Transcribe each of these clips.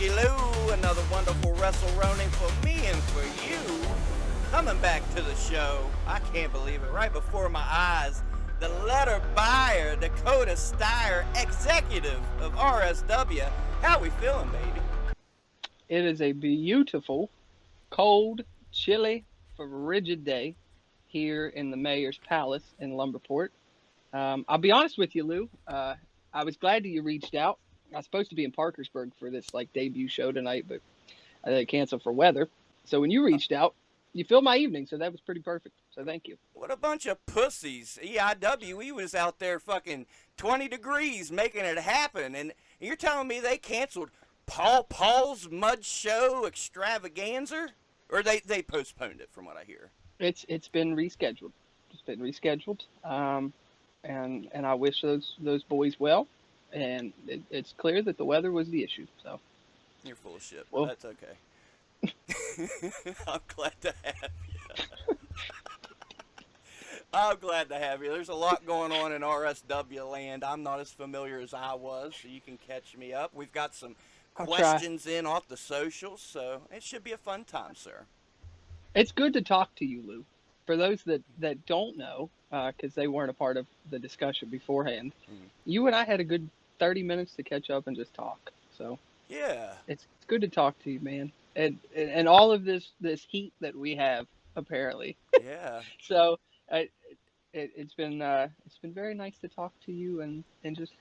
Hello, another wonderful WrestleRoni for me and for you. Coming back to the show, I can't believe it, right before my eyes, the letter buyer, Dakota Stier, executive of RSW. How we feeling, baby? It is a beautiful, cold, chilly, frigid day here in the Mayor's Palace in Lumberport. I'll be honest with you, Lou. I was glad that you reached out. I was supposed to be in Parkersburg for this debut show tonight, but I had to cancel for weather. So when you reached out, you filled my evening, so that was pretty perfect. So thank you. What a bunch of pussies. EIWE was out there fucking 20 degrees making it happen, and you're telling me they canceled Paul's Mud Show extravaganza? Or they postponed it, from what I hear. It's been rescheduled. It's been rescheduled. And I wish those boys well. And it's clear that the weather was the issue. So You're full of shit, but well, that's okay. I'm glad to have you. I'm glad to have you. There's a lot going on in RSW land. I'm not as familiar as I was, so you can catch me up. We've got some I'll try. questions in off the socials, so it should be a fun time, sir. It's good to talk to you, Lou. For those that don't know, because they weren't a part of the discussion beforehand, you and I had a good 30 minutes to catch up and just talk. So Yeah. it's good to talk to you, man. And all of this heat that we have apparently. Yeah. So it's been very nice to talk to you and just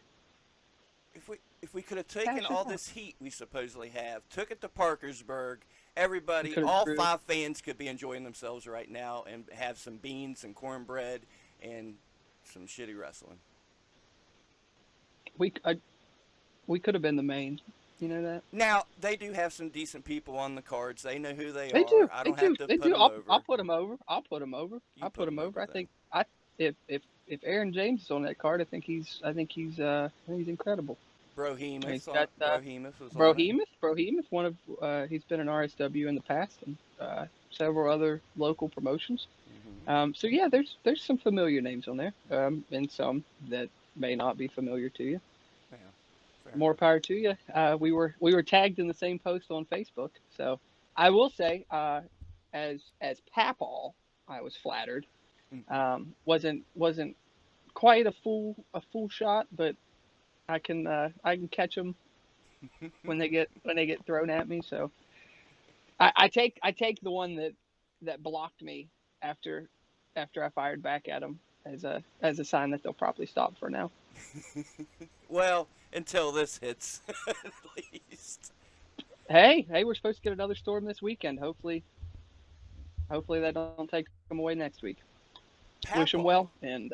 If we could have taken hash it all out. this heat we supposedly have, took it to Parkersburg, everybody, Could have all screwed. 5 fans could be enjoying themselves right now and have some beans and cornbread and some shitty wrestling. We I, we could have been the main. You know that? Now they do have some decent people on the cards. They know who they They are. do. I They don't have do. to They put do. them I'll over. put them over. I'll put them over. You I'll put put them them over. over I then. think I if Aaron James is on that card, I think he's incredible. He's Brohemoth, got Brohemoth was on it. Brohemoth, one of he's been an RSW in the past and several other local promotions. So yeah, there's some familiar names on there, and some that may not be familiar to you. Yeah, fair More enough. power to you. We were tagged in the same post on Facebook, so I will say, as Papal, I was flattered. Wasn't quite a full shot, but I can catch them when they get thrown at me. So I take the one that blocked me after after I fired back at them as a sign that they'll probably stop for now. Well, until this hits, at least. Hey, we're supposed to get another storm this weekend. Hopefully that don't take them away next week. Wish them well Papaw, and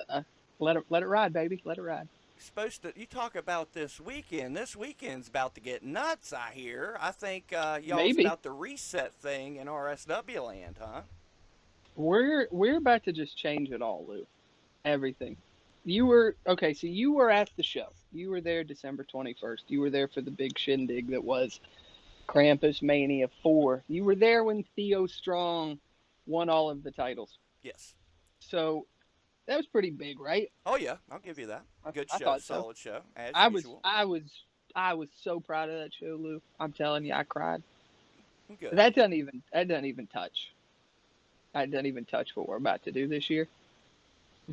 let it ride, baby. Let it ride. supposed to. You talk about this weekend. This weekend's about to get nuts. I hear. I think y'all's Maybe about the reset thing in RSW land, huh? we're about to just change it all, Lou. Everything. You were okay. So you were at the show. You were there December 21st. You were there for the big shindig that was Krampus Mania 4. You were there when Theo Strong won all of the titles. Yes. So that was pretty big, right? Oh yeah, I'll give you that. Good I show, thought so. solid show as I was usual. I was I was so proud of that show, Lou. I'm telling you, I cried. Good. That doesn't even touch what we're about to do this year.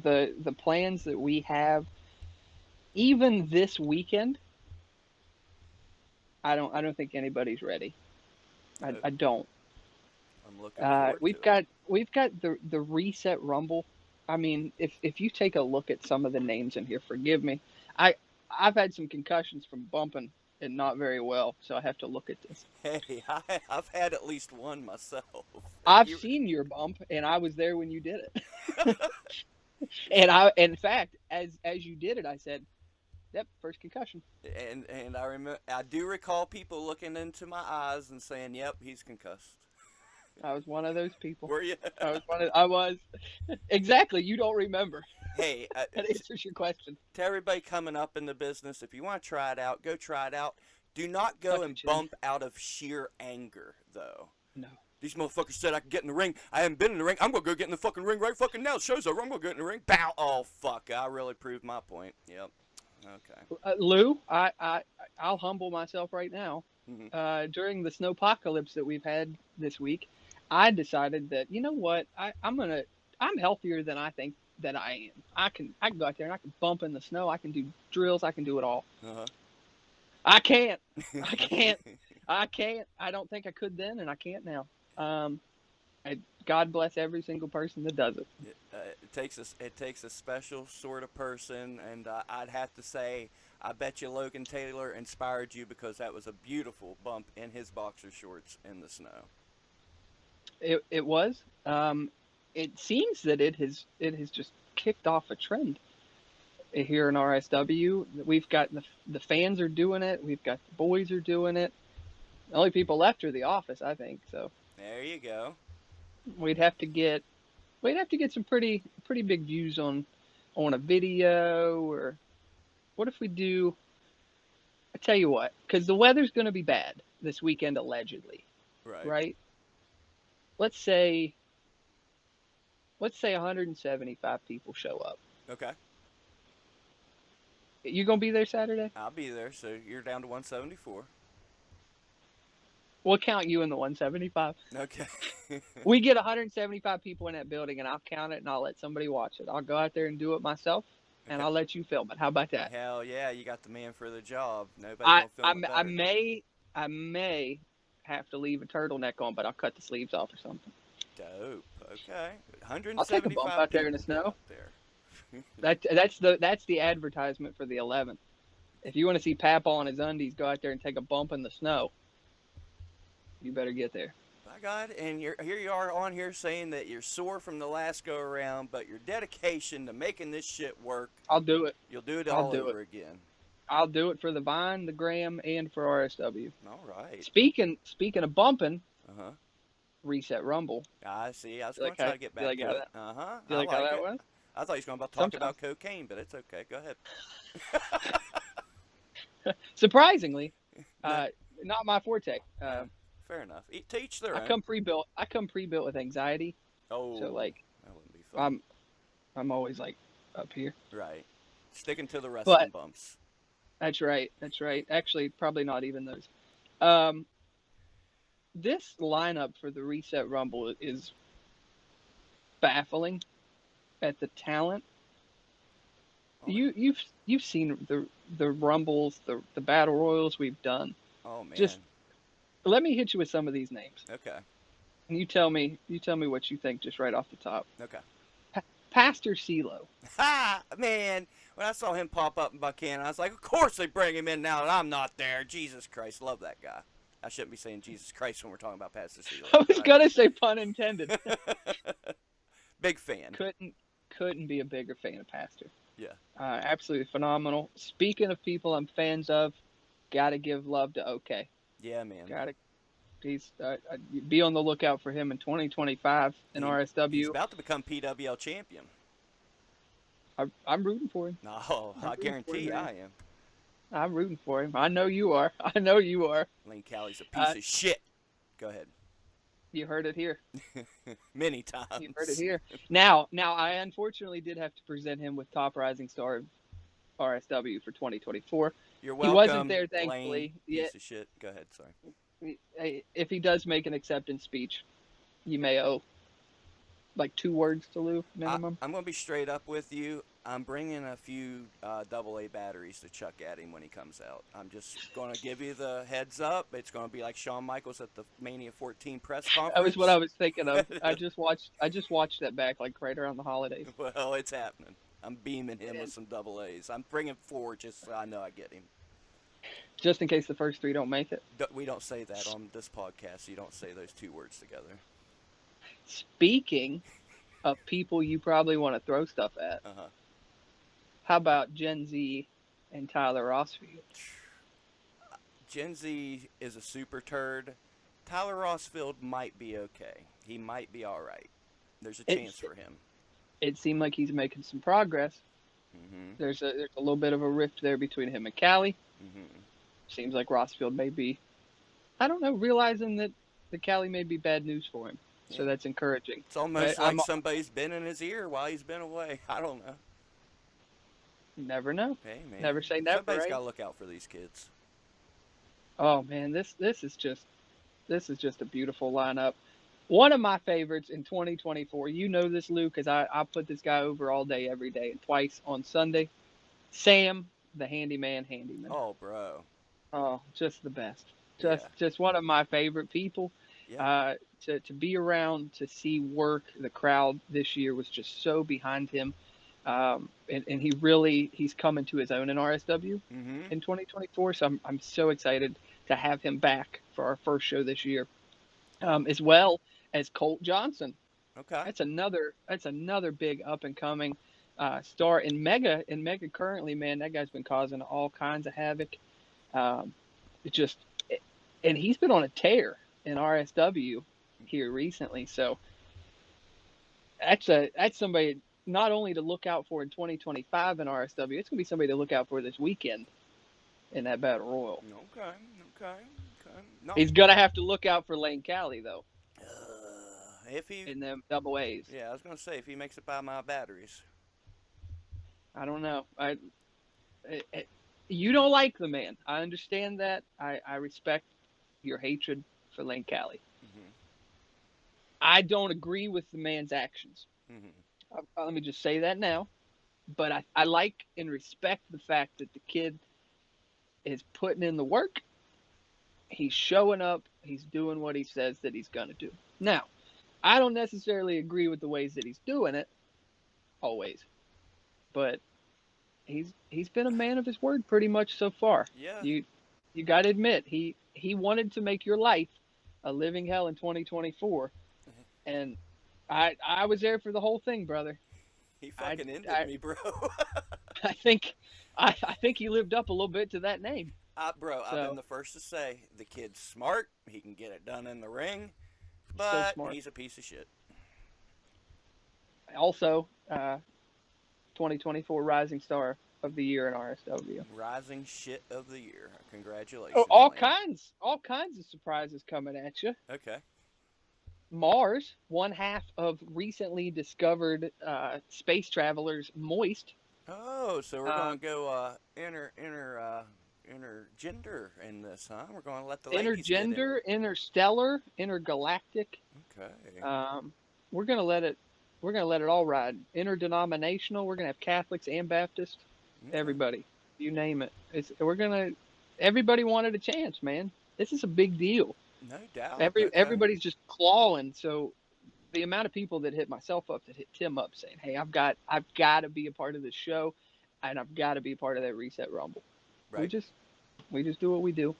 The plans that we have, even this weekend, I don't think anybody's ready. I, Uh, I don't. I'm looking forward to We've it. got the reset rumble. I mean, if you take a look at some of the names in here, forgive me. I I've had some concussions from bumping and not very well, so I have to look at this. Hey, I've had at least one myself. And I've you seen your bump, and I was there when you did it. And in fact, as you did it, I said, "Yep, first concussion." and I do recall people looking into my eyes and saying, "Yep, he's concussed." I was one of those people. Were you? I was exactly. You don't remember. Hey, That answers your question. to everybody coming up in the business, if you want to try it out, go try it out. Do not go Suck your and chin. bump out of sheer anger, though. No. These motherfuckers said I could get in the ring. I haven't been in the ring. I'm gonna go get in the fucking ring right fucking now. The show's over. I'm gonna get in the ring. Bow. Oh fuck! I really proved my point. Yep. Okay. Lou, I'll humble myself right now. Hmm. During the snowpocalypse that we've had this week, I decided that, you know what, I'm healthier than I think that I am. I can go out there and I can bump in the snow. I can do drills. I can do it all. Uh-huh. I can't. I can't. I can't. I don't think I could then, and I can't now. Um, God bless every single person that does it. It takes a special sort of person, and I'd have to say, I bet you Logan Taylor inspired you because that was a beautiful bump in his boxer shorts in the snow. It was. It seems that it has just kicked off a trend here in RSW. We've got the fans are doing it. We've got the boys are doing it. The only people left are the office, I think. So There you go. we'd have to get we'd have to get some pretty big views on a video, or what if we do? I tell you what, because the weather's going to be bad this weekend allegedly, Right. right? Let's say let's say 175 people show up. Okay. You gonna be there Saturday? I'll be there. So you're down to 174. We'll count you in the 175. Okay. We get 175 people in that building, and I'll count it, and I'll let somebody watch it. I'll go out there and do it myself, and Okay. I'll let you film it. How about that? Hell yeah, you got the man for the job. Nobody I gonna I, film it I better. may I may have to leave a turtleneck on, but I'll cut the sleeves off or something. Dope. Okay. I'll take a bump 175 out there in the people get snow. out there. That's the advertisement for the 11th. If you want to see Papa on his undies go out there and take a bump in the snow, you better get there. By God, and here you are on here saying that you're sore from the last go around, but your dedication to making this shit work, I'll do it. you'll do it I'll all do it. over again. I'll do it for the Vine, the Graham, and for RSW. All right. Speaking of bumping, Uh huh. Reset Rumble. I see. I was You going like to try how to get you back like how to it. that Uh huh. you I like how like that it. was? I thought you was going to talk Sometimes, about cocaine, but it's okay. Go ahead. surprisingly, No. not my forte. Fair enough. To each their I own. come pre-built. I come pre-built with anxiety, so Oh, like that wouldn't be fun. I'm always like up here. Right. Sticking to the wrestling But bumps. that's right. That's right. Actually, probably not even those. Um, this lineup for the Reset Rumble is baffling at the talent. Oh, You've seen the rumbles, the battle royals we've done. oh Just man. let me hit you with some of these names, Okay. and you tell me what you think just right off the top. Okay. Pastor CeeLo. Ha! Man, when I saw him pop up in Buchanan, I was like, of course they bring him in now that I'm not there. Jesus Christ, love that guy. I shouldn't be saying Jesus Christ when we're talking about Pastor I Sealer, was gonna say pun intended. Big fan. Couldn't be a bigger fan of Pastor. Yeah. Absolutely phenomenal. Speaking of people I'm fans of, gotta give love to OK. Yeah, man. Gotta he's be on the lookout for him in 2025 in He's RSW. about to become PWL champion. I'm rooting for him. No, I'm I rooting for him, guarantee man. I am. I'm rooting for him. I know you are. I know you are. Lane Callie's a piece of shit. Go ahead. You heard it here. Many You heard it times. here. Now, I unfortunately did have to present him with top rising star of RSW for 2024. You're He wasn't welcome, there, Lane. thankfully. Piece of shit. Go ahead. Sorry. If he does make an acceptance speech, you may owe like 2 words to Lou minimum. I'm going to be straight up with you. I'm bringing a few AA batteries to chuck at him when he comes out. I'm just going to give you the heads up. It's going to be like Shawn Michaels at the Mania 14 press That was what I conference. was thinking of. I just watched that back like right around the holidays. Well, it's happening. I'm beaming him with And some AA's. I'm bringing 4 just so I know I get him. just in case the first 3 don't make it. We don't say that on this podcast. You don't say those 2 words together. Speaking of people you probably want to throw stuff at, Uh-huh. how about Gen Z and Tyler Rossfield? Gen Z is a super turd. Tyler Rossfield might be okay. He might be all right. There's a chance It's for him. it seemed like he's making some progress. Mm-hmm. There's a little bit of a rift there between him and Callie. Mm-hmm. Seems like Rossfield may be, I don't know, realizing that the Callie may be bad news for him. Yeah. So that's encouraging. It's almost But like somebody's been in his ear while he's been away. I don't know. You never know. Hey, man. Never say never, Somebody's got right? to look out for these kids. Oh man, this is just a beautiful lineup. One of my favorites in 2024. You know this, Lou, because I put this guy over all day, every day, and twice on Sunday. Sam, the handyman. Oh, bro. Oh, just the best. Yeah. Just one of my favorite people. Yeah. Uh, to be around, to see work. The crowd this year was just so behind him, and he's coming to his own in RSW Mm-hmm. in 2024. So I'm so excited to have him back for our first show this year, Oh, as well as Colt Johnson. okay. That's another big up and coming star in Mega. In Mega currently, man, that guy's been causing all kinds of havoc. Um, it just and he's been on a tear in RSW here recently. So that's somebody not only to look out for in 2025 in RSW. It's gonna be somebody to look out for this weekend in that battle royal. Okay. Okay. Okay. No. He's gonna have to look out for Lane Cali though If he, in them double A's. yeah, I was gonna say if he makes it by my batteries. I don't know. You don't like the man. I understand that. I respect your hatred for Lane Cali. Mm-hmm. I don't agree with the man's actions. Mm-hmm. Let me just say that now. But I like and respect the fact that the kid is putting in the work. He's showing up. He's doing what he says that he's going to do. Now, I don't necessarily agree with the ways that he's doing it, always. But he's been a man of his word pretty much so far. Yeah. You got to admit he wanted to make your life a living hell in 2024, and I was there for the whole thing, brother. He I fucking ended I, me, bro. I think I think he lived up a little bit to that name. Bro, I've been So the first to say the kid's smart. He can get it done in the ring, so but smart. he's a piece of shit. Also, 2024 Rising Star of the Year in RSW. Rising shit of the year. Oh, Congratulations, all man. kinds of surprises coming at you. Okay. Mars, one half of recently discovered space travelers, Moist. Oh, so we're Uh, gonna go intergender in this, huh? We're gonna let the ladies get in. Intergender, interstellar, intergalactic. Okay. Um, we're gonna let it. We're gonna let it all ride. Interdenominational. We're gonna have Catholics and Baptists. Okay. Everybody, you name it. We're gonna. Everybody wanted a chance, man. This is a big deal. No doubt. Okay. Everybody's just clawing. So the amount of people that hit myself up, that hit Tim up, saying, "Hey, I've got to be a part of this show, and I've got to be a part of that Reset Rumble." We Right. just we just do what we do.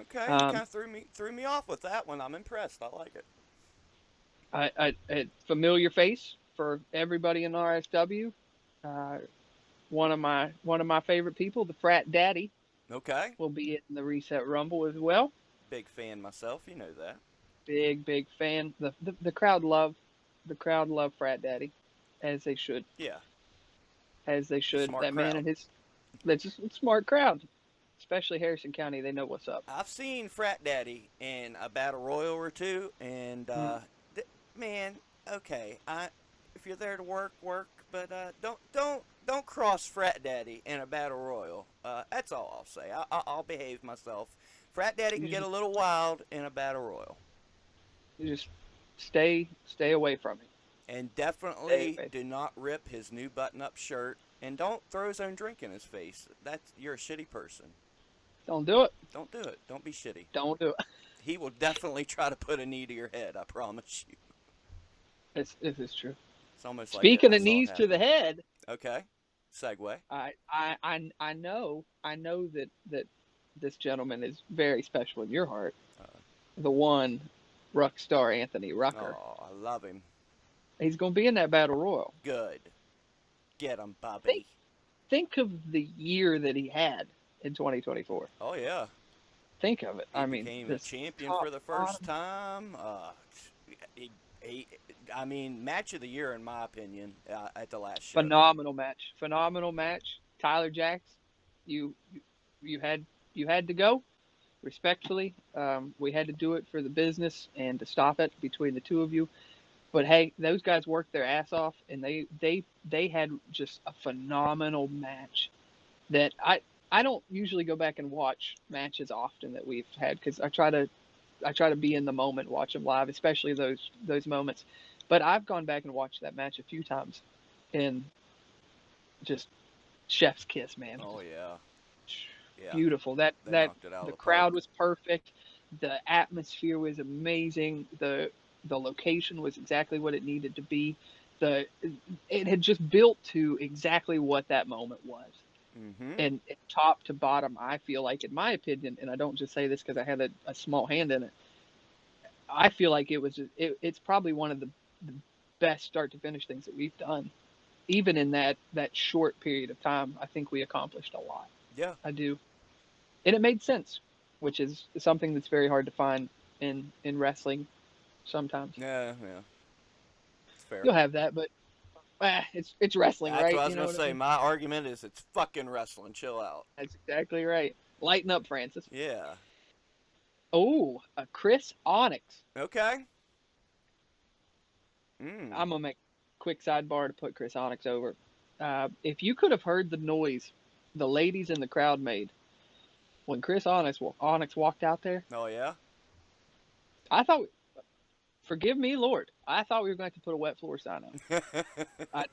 Okay. You kind Um, of threw me off with that one. I'm impressed. I like it. a familiar face for everybody in RSW. Uh, one of my favorite people, the Frat Daddy, Okay. will be in the Reset Rumble as well. Big fan myself. You know that. Big fan. The crowd love Frat Daddy, as they should, Yeah. as they should. Smart That man crowd. and his that's just a smart crowd, especially Harrison County. They know what's up. I've seen Frat Daddy in a battle royal or two, and Mm. man, okay, if you're there to work, work, but don't cross Frat Daddy in a battle royal. That's all I'll say. I'll behave myself. Frat Daddy can You get just, a little wild in a battle royal, you just stay away from him. and Stay definitely away. do not rip his new button-up shirt, and don't throw his own drink in his face. You're a shitty person. Don't do it. Don't do it. Don't be shitty. Don't do it. He will definitely try to put a knee to your head. I promise you. This is true. It's almost like Speaking I of saw it knees to the happen. head, Okay. Segue. I know that this gentleman is very special in your heart. Uh, The one, Ruck star Anthony Rucker. oh, I love him. He's going to be in that battle royal. Good. Get him, Think Bobby. think of the year that he had in 2024. Oh, yeah. Think of it. He I mean, became a this champion top for the first bottom, time. He, I mean, match of the year, in my opinion, at the last show. phenomenal match. Phenomenal match. Tyler Jacks, you you had to go. Respectfully, we had to do it for the business and to stop it between the two of you. But hey, those guys worked their ass off, and they had just a phenomenal match. that I don't usually go back and watch matches often that we've had because I try to be in the moment, watch them live, especially those moments. But I've gone back and watched that match a few times, and just chef's kiss, man. Oh yeah, yeah. Beautiful. That They that knocked it out of the the park. crowd was perfect. The atmosphere was amazing. The location was exactly what it needed to be. The it had just built to exactly what that moment was. Mm-hmm. And top to bottom, I feel like, in my opinion, and I don't just say this because I had a small hand in it. I feel like it's probably one of the best start to finish things that we've done. Even in that short period of time, I think we accomplished a lot. Yeah. I do, and it made sense, which is something that's very hard to find in wrestling sometimes. Yeah. Yeah. It's fair. You'll have that, but it's wrestling, That's what right? I was You know gonna what I say. mean? My argument is it's fucking wrestling. Chill out. That's exactly right. Lighten up, Francis. Yeah. Oh, a Chris Onyx. Okay. Mm. I'm gonna make a quick sidebar to put Chris Onyx over. If you could have heard the noise the ladies in the crowd made when Onyx walked out there, Oh yeah. I thought, forgive me, Lord, I thought we were going to put a wet floor sign up. I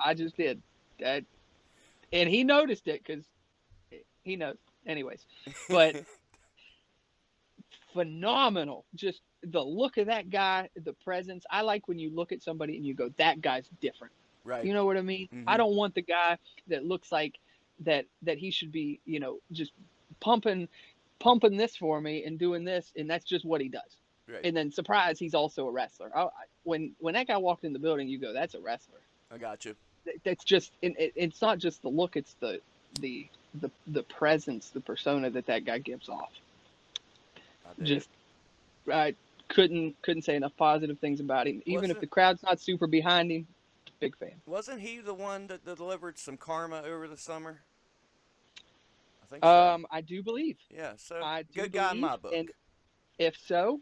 I just did, and he noticed it because he knows. Anyways, but phenomenal. Just the look of that guy, the presence. I like when you look at somebody and you go, that guy's different. Right. You know what I mean? I Mm-hmm. don't want the guy that looks like that he should be, just pumping pumping this for me and doing this, and that's just what he does. Right. And then surprise, he's also a wrestler. When that guy walked in the building, you go, that's a wrestler. I got you. That's just it's not just the look, it's the presence, the persona that guy gives off. I dig it. Just I couldn't say enough positive things about him. Even if Wasn't the crowd's not super behind him, big fan. wasn't he the one that delivered some karma over the summer? I think so. I do believe. Yeah. So I do good guy in believe, my and book. if so,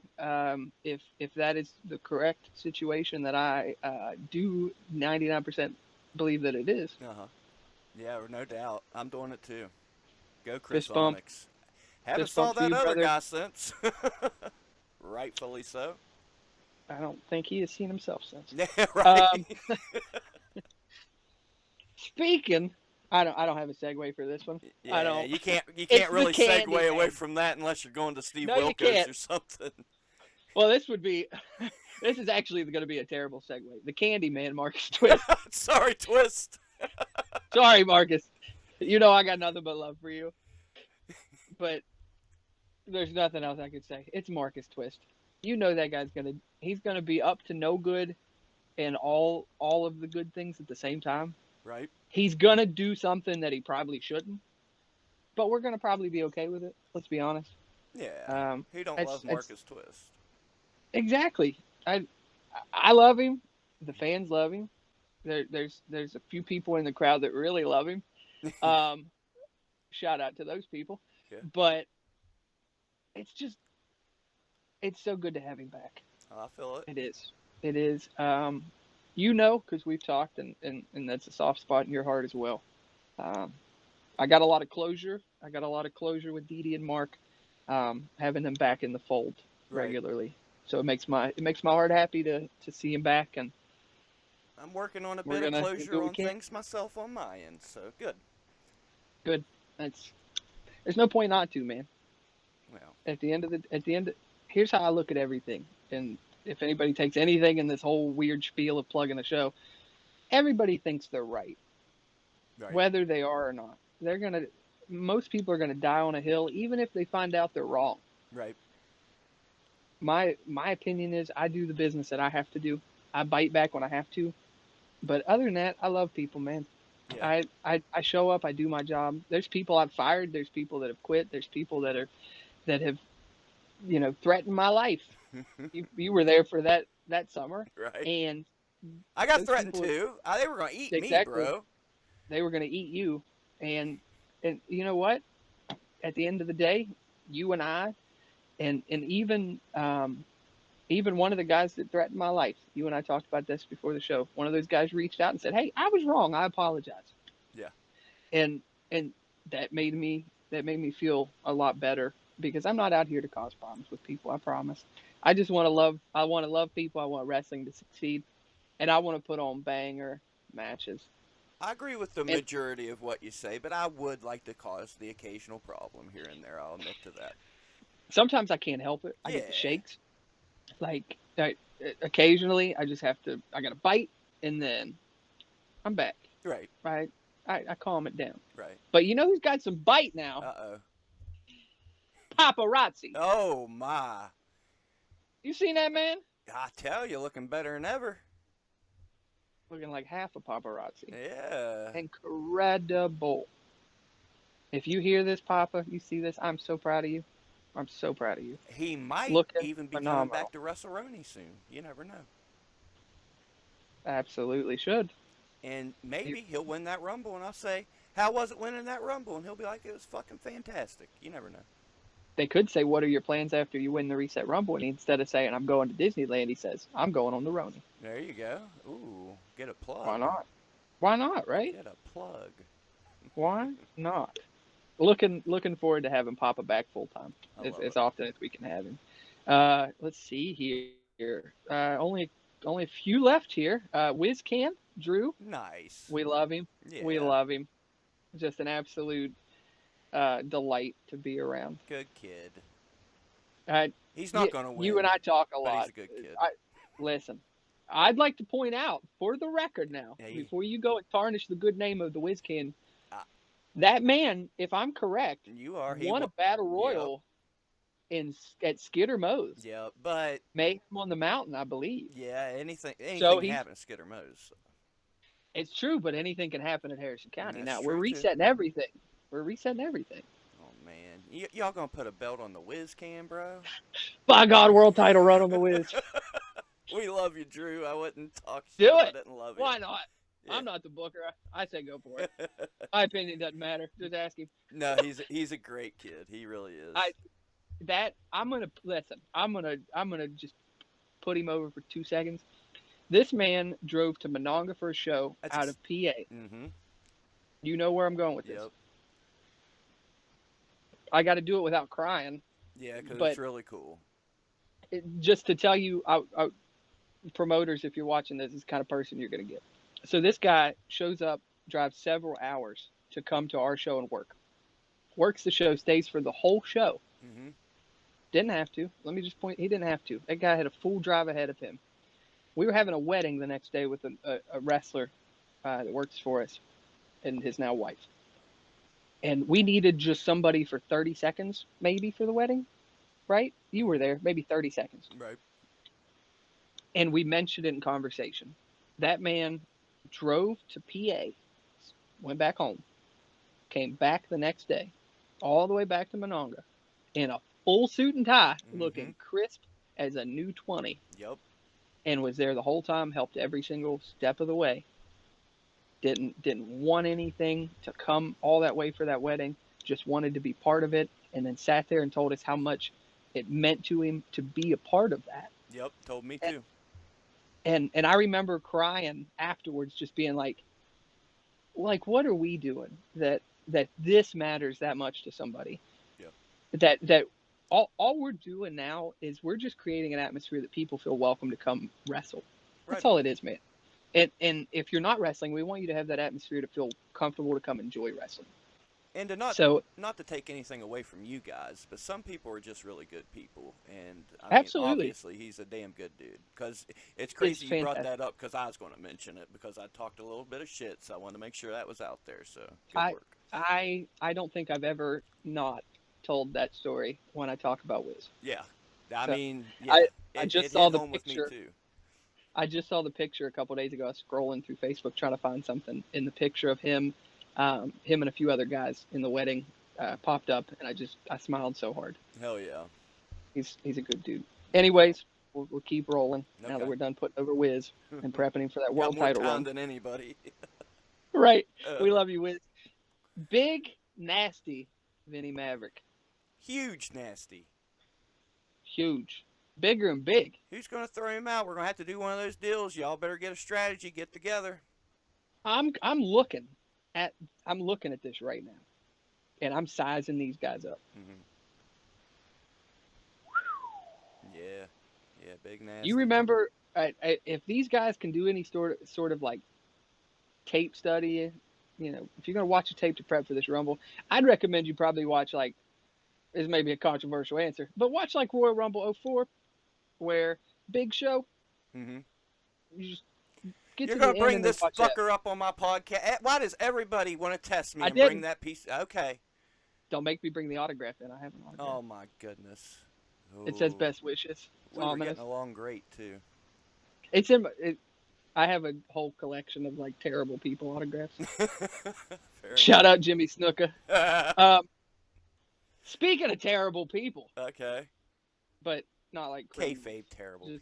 if that is the correct situation, that I do 99% believe that it is. Uh huh. Yeah. No doubt. I'm doing it too. Go Chris Fist bump, Onyx. Haven't fist saw bump to that you, other brother. guy since. Rightfully so. I don't think he has seen himself since. Yeah. Um, Right. speaking, I don't have a segue for this one. I Yeah. don't. You can't It's the really candy segue away man. from that unless you're going to Steve No, you Wilkos can't. or something. Well, this would be. This is actually going to be a terrible segue. The candy man, Marcus Twist. Sorry, Twist. Sorry, Marcus. You know I got nothing but love for you, but there's nothing else I could say. It's Marcus Twist. You know that he's gonna be up to no good and all of the good things at the same time. Right. He's gonna do something that he probably shouldn't, but we're gonna probably be okay with it. Let's be honest. Yeah. Um, Who don't love it's Marcus Twist? exactly. I love him. The fans love him. There's a few people in the crowd that really love him. Um, shout out to those people. Yeah. But it's just it's so good to have him back. I feel it. It is. It is. Because we've talked, and that's a soft spot in your heart as well. Um, I got a lot of closure. I got a lot of closure with Dee Dee and Mark, having them back in the fold Right. regularly. So it makes my heart happy to see him back, and I'm working on a we're bit of gonna do closure what we on can. things myself on my end, so good. Good. That's There's no point not to, man. Well, Here's how I look at everything. And if anybody takes anything in this whole weird spiel of plugging a show, everybody thinks they're right, right, whether they are or not. Most people are gonna die on a hill, even if they find out they're wrong. right. My opinion is I do the business that I have to do. I bite back when I have to. But other than that, I love people, man. Yeah, I show up, I do my job. There's people I've fired, there's people that have quit, there's people that have threatened my life. You were there for that summer, right. and I got those threatened people too. They were gonna eat me, exactly bro. they were going to eat you, and you know what? At the end of the day, you and I, and even one of the guys that threatened my life, you and I talked about this before the show. One of those guys reached out and said, "Hey, I was wrong. I apologize." Yeah, And and that made me feel a lot better because I'm not out here to cause problems with people. I promise. I just want to love. I want to love people. I want wrestling to succeed, and I want to put on banger matches. I agree with the And majority of what you say, but I would like to cause the occasional problem here and there. I'll admit to that. sometimes I can't help it. I get the Yeah, shakes. Like occasionally, I just have to. I got to bite, and then I'm back. right, Right. I calm it down. right. But you know who's got some bite now? Uh Paparazzi. oh. Oh my! You seen that man? I tell you, looking better than ever. Looking like half a paparazzi. Yeah. Incredible. If you hear this, Papa, you see this, I'm so proud of you. I'm so proud of you. He might Looking even be coming back phenomenal. to WrestleRoni soon. You never know. Absolutely should. And You, maybe he'll win that Rumble, and I'll say, "How was it winning that Rumble?" And he'll be like, "It was fucking fantastic." You never know. they could say, "What are your plans after you win the Reset Rumble?" And instead of saying, "I'm going to Disneyland," he says, "I'm going on the Roni." There you go. Ooh, get a Why plug. not? Why not? Right? Get a plug. Why not? Looking forward to having Papa back full time I as, love as it. often as we can have him. Let's see here. Only a few left here. Wiz Can Drew, Nice. we love him. We Yeah. love him. Just an absolute delight to be around. Good kid. Uh, He's not you, going to you and win, I talk a but he's lot. a good kid. I listen. I'd like to point out, for the record now, Hey, before you go and tarnish the good name of the Wiz Can, I, that man, if I'm correct, you are. He won a won. battle Yep. royal at Skidder Moe's. Yep. But Mayhem on the Mountain, I believe. yeah, anything So can he's happen at Skidder Moe's. it's true, but anything can happen at Harrison County. That's Now we're true too. resetting everything. We're resetting everything. Oh man, y'all gonna put a belt on the Whiz Cam, bro? By God, world title run on the Wiz. We love you, Drew. I wouldn't talk shit Do if I it. didn't love you. Why not? Yeah. I'm not the booker. I say go for it. My opinion doesn't matter. Just ask him. No, he's a great kid. He really is. I that I'm gonna listen. I'm gonna just put him over for 2 seconds. This man drove to Monongah for a show That's out of PA. mm-hmm. You know where I'm going with this. Yep. I got to do it without crying, Yeah, because it's but really cool. just to tell you, promoters, if you're watching this, is the kind of person you're going to get. So this guy shows up, drives several hours to come to our show and work. Works the show, stays for the whole show. Mm-hmm. Didn't have to. Let me just point. He didn't have to. That guy had a full drive ahead of him. We were having a wedding the next day with a wrestler that works for us and his now wife. And we needed just somebody for 30 seconds, maybe, for the wedding, right? You were Mm-hmm. there, maybe 30 seconds. Right. And we mentioned it in conversation. That man drove to PA, went back home, came back the next day, all the way back to Monongah in a full suit and tie, Mm-hmm. looking crisp as a new 20, Yep. and was there the whole time, helped every single step of the way. Didn't want anything to come all that way for that wedding, just wanted to be part of it, and then sat there and told us how much it meant to him to be a part of that. Yep. Told me And too. and I remember crying afterwards, just being like what are we doing that this matters that much to somebody? Yep. That all we're doing now is we're just creating an atmosphere that people feel welcome to come wrestle. That's Right all on. it is, man. And if you're not wrestling, we want you to have that atmosphere to feel comfortable to come enjoy wrestling. And to not So not to take anything away from you guys, but some people are just really good people, and I mean, absolutely, obviously, he's a damn good dude. Because it's it's crazy you brought fantastic. that up, because I was going to mention it because I talked a little bit of shit, so I wanted to make sure that was out there. So good I work. I don't think I've ever not told that story when I talk about Wiz. Yeah, I So mean, yeah, I I it just hit saw the home with me picture. too. I just saw the picture a couple of days ago. I was scrolling through Facebook trying to find something, in the picture of him, him and a few other guys in the wedding popped up, and I smiled so hard. Hell yeah. He's a good dude. No doubt. Anyways, we'll keep rolling now that Okay. we're done putting over Wiz and prepping him for that Got world more title time run. than anybody. Right, uh, we love you, Wiz. Big nasty Vinny Maverick, huge nasty. huge, bigger and big. Who's going to throw him out? We're going to have to do one of those deals. Y'all better get a strategy, get together. I'm looking. at I'm looking at this right now, and I'm sizing these guys up. Hmm. Yeah. Yeah. Big You nasty. remember, if these guys can do any sort of like tape study, if you're gonna watch a tape to prep for this Rumble, I'd recommend you probably watch like, this may be a controversial answer, but watch like Royal Rumble '04, where Big Show, Hmm. you just get You're to gonna the end bring and then this watch that. fucker up on my podcast. Why does everybody want to test me I and bring didn't. that piece? Okay. Don't make me bring the autograph in. I have an autograph. Oh my goodness. It says Oh, best wishes. It's we were getting ominous. along great too. It's in. I have a whole collection of like terrible people autographs. Fair Shout enough. out Jimmy Snuka. Um, Speaking of terrible people, Okay. but not like criminals, Kayfabe terrible just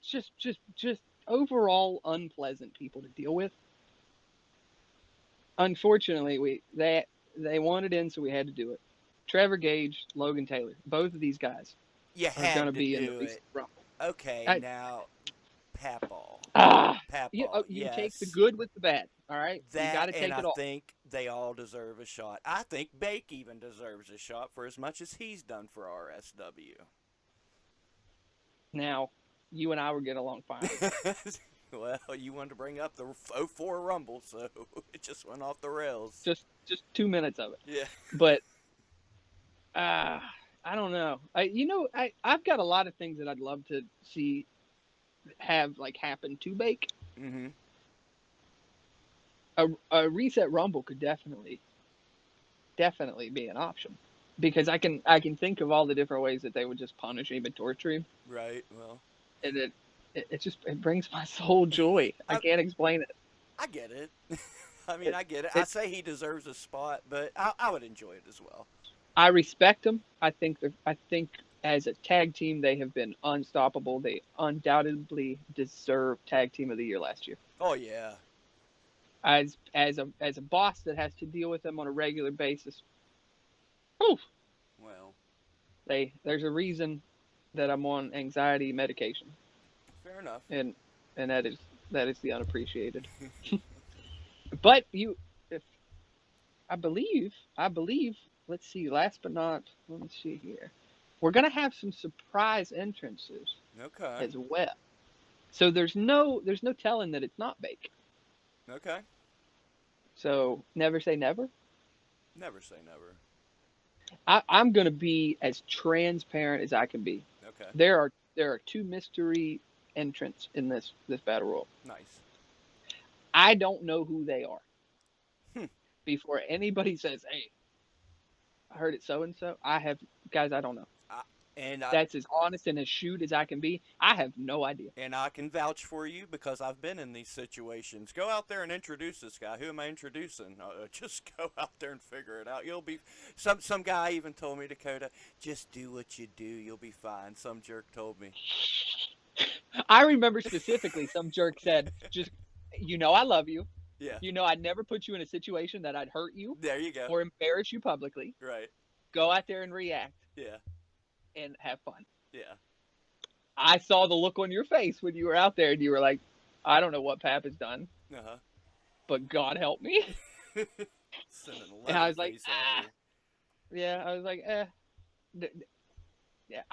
just people. just overall unpleasant people to deal with. Unfortunately, they wanted in, so we had to do it. Trevor Gage, Logan Taylor, both of these guys You are going had to to be in the do recent it. Rumble. Okay, I, now Papal. you, Papal, you take the yes. good with the bad. All right, you got That to and take I it all. think they all deserve a shot. I think Bake even deserves a shot for as much as he's done for RSW. Now, you and I were getting along fine. Well, you wanted to bring up the '04 Rumble, so it just went off the rails. Just 2 minutes of it, Yeah. but uh, I don't know. I've got a lot of things that I'd love to see have like happen to Bake. Mm-hmm. A reset Rumble could definitely be an option, because I can think of all the different ways that they would just punish him and torture him, Right. Well, and it brings my soul joy. I I can't explain it. I get it. I mean, It I get it. I it say he deserves a spot, but I would enjoy it as well. I respect them. I think as a tag team they have been unstoppable. They undoubtedly deserve tag team of the year last year. Oh yeah. As a boss that has to deal with them on a regular basis, whew, Well, there's a reason that I'm on anxiety medication, fair enough. and that is the unappreciated. But if I believe. Let's see. Last but not, let me see here. We're gonna have some surprise entrances Okay. as well. So there's no telling that it's not Bake. Okay. So never say never. Never say never. I'm gonna be as transparent as I can be. Okay. There are two mystery entrants in this battle royal. Nice. I don't know who they are Hmm. before anybody says, "Hey, I heard it so and so." Guys, I don't know. I, and I That's as honest and as shoot as I can be. I have no idea. and I can vouch for you because I've been in these situations. Go out there and introduce this guy. Who am I introducing? Just go out there and figure it out. You'll be. Some guy even told me, Dakota, just do what you do. You'll be fine. Some jerk told me. I remember specifically some jerk said, "Just, I love you. Yeah. I'd never put you in a situation that I'd hurt you There you go. or embarrass you publicly. Right. Go out there and react Yeah. and have fun." Yeah. I saw the look on your face when you were out there and you were like, "I don't know what Pap has done, Uh huh. but God help me." Sending And I was like, Leatherface out here. yeah, I was like, yeah,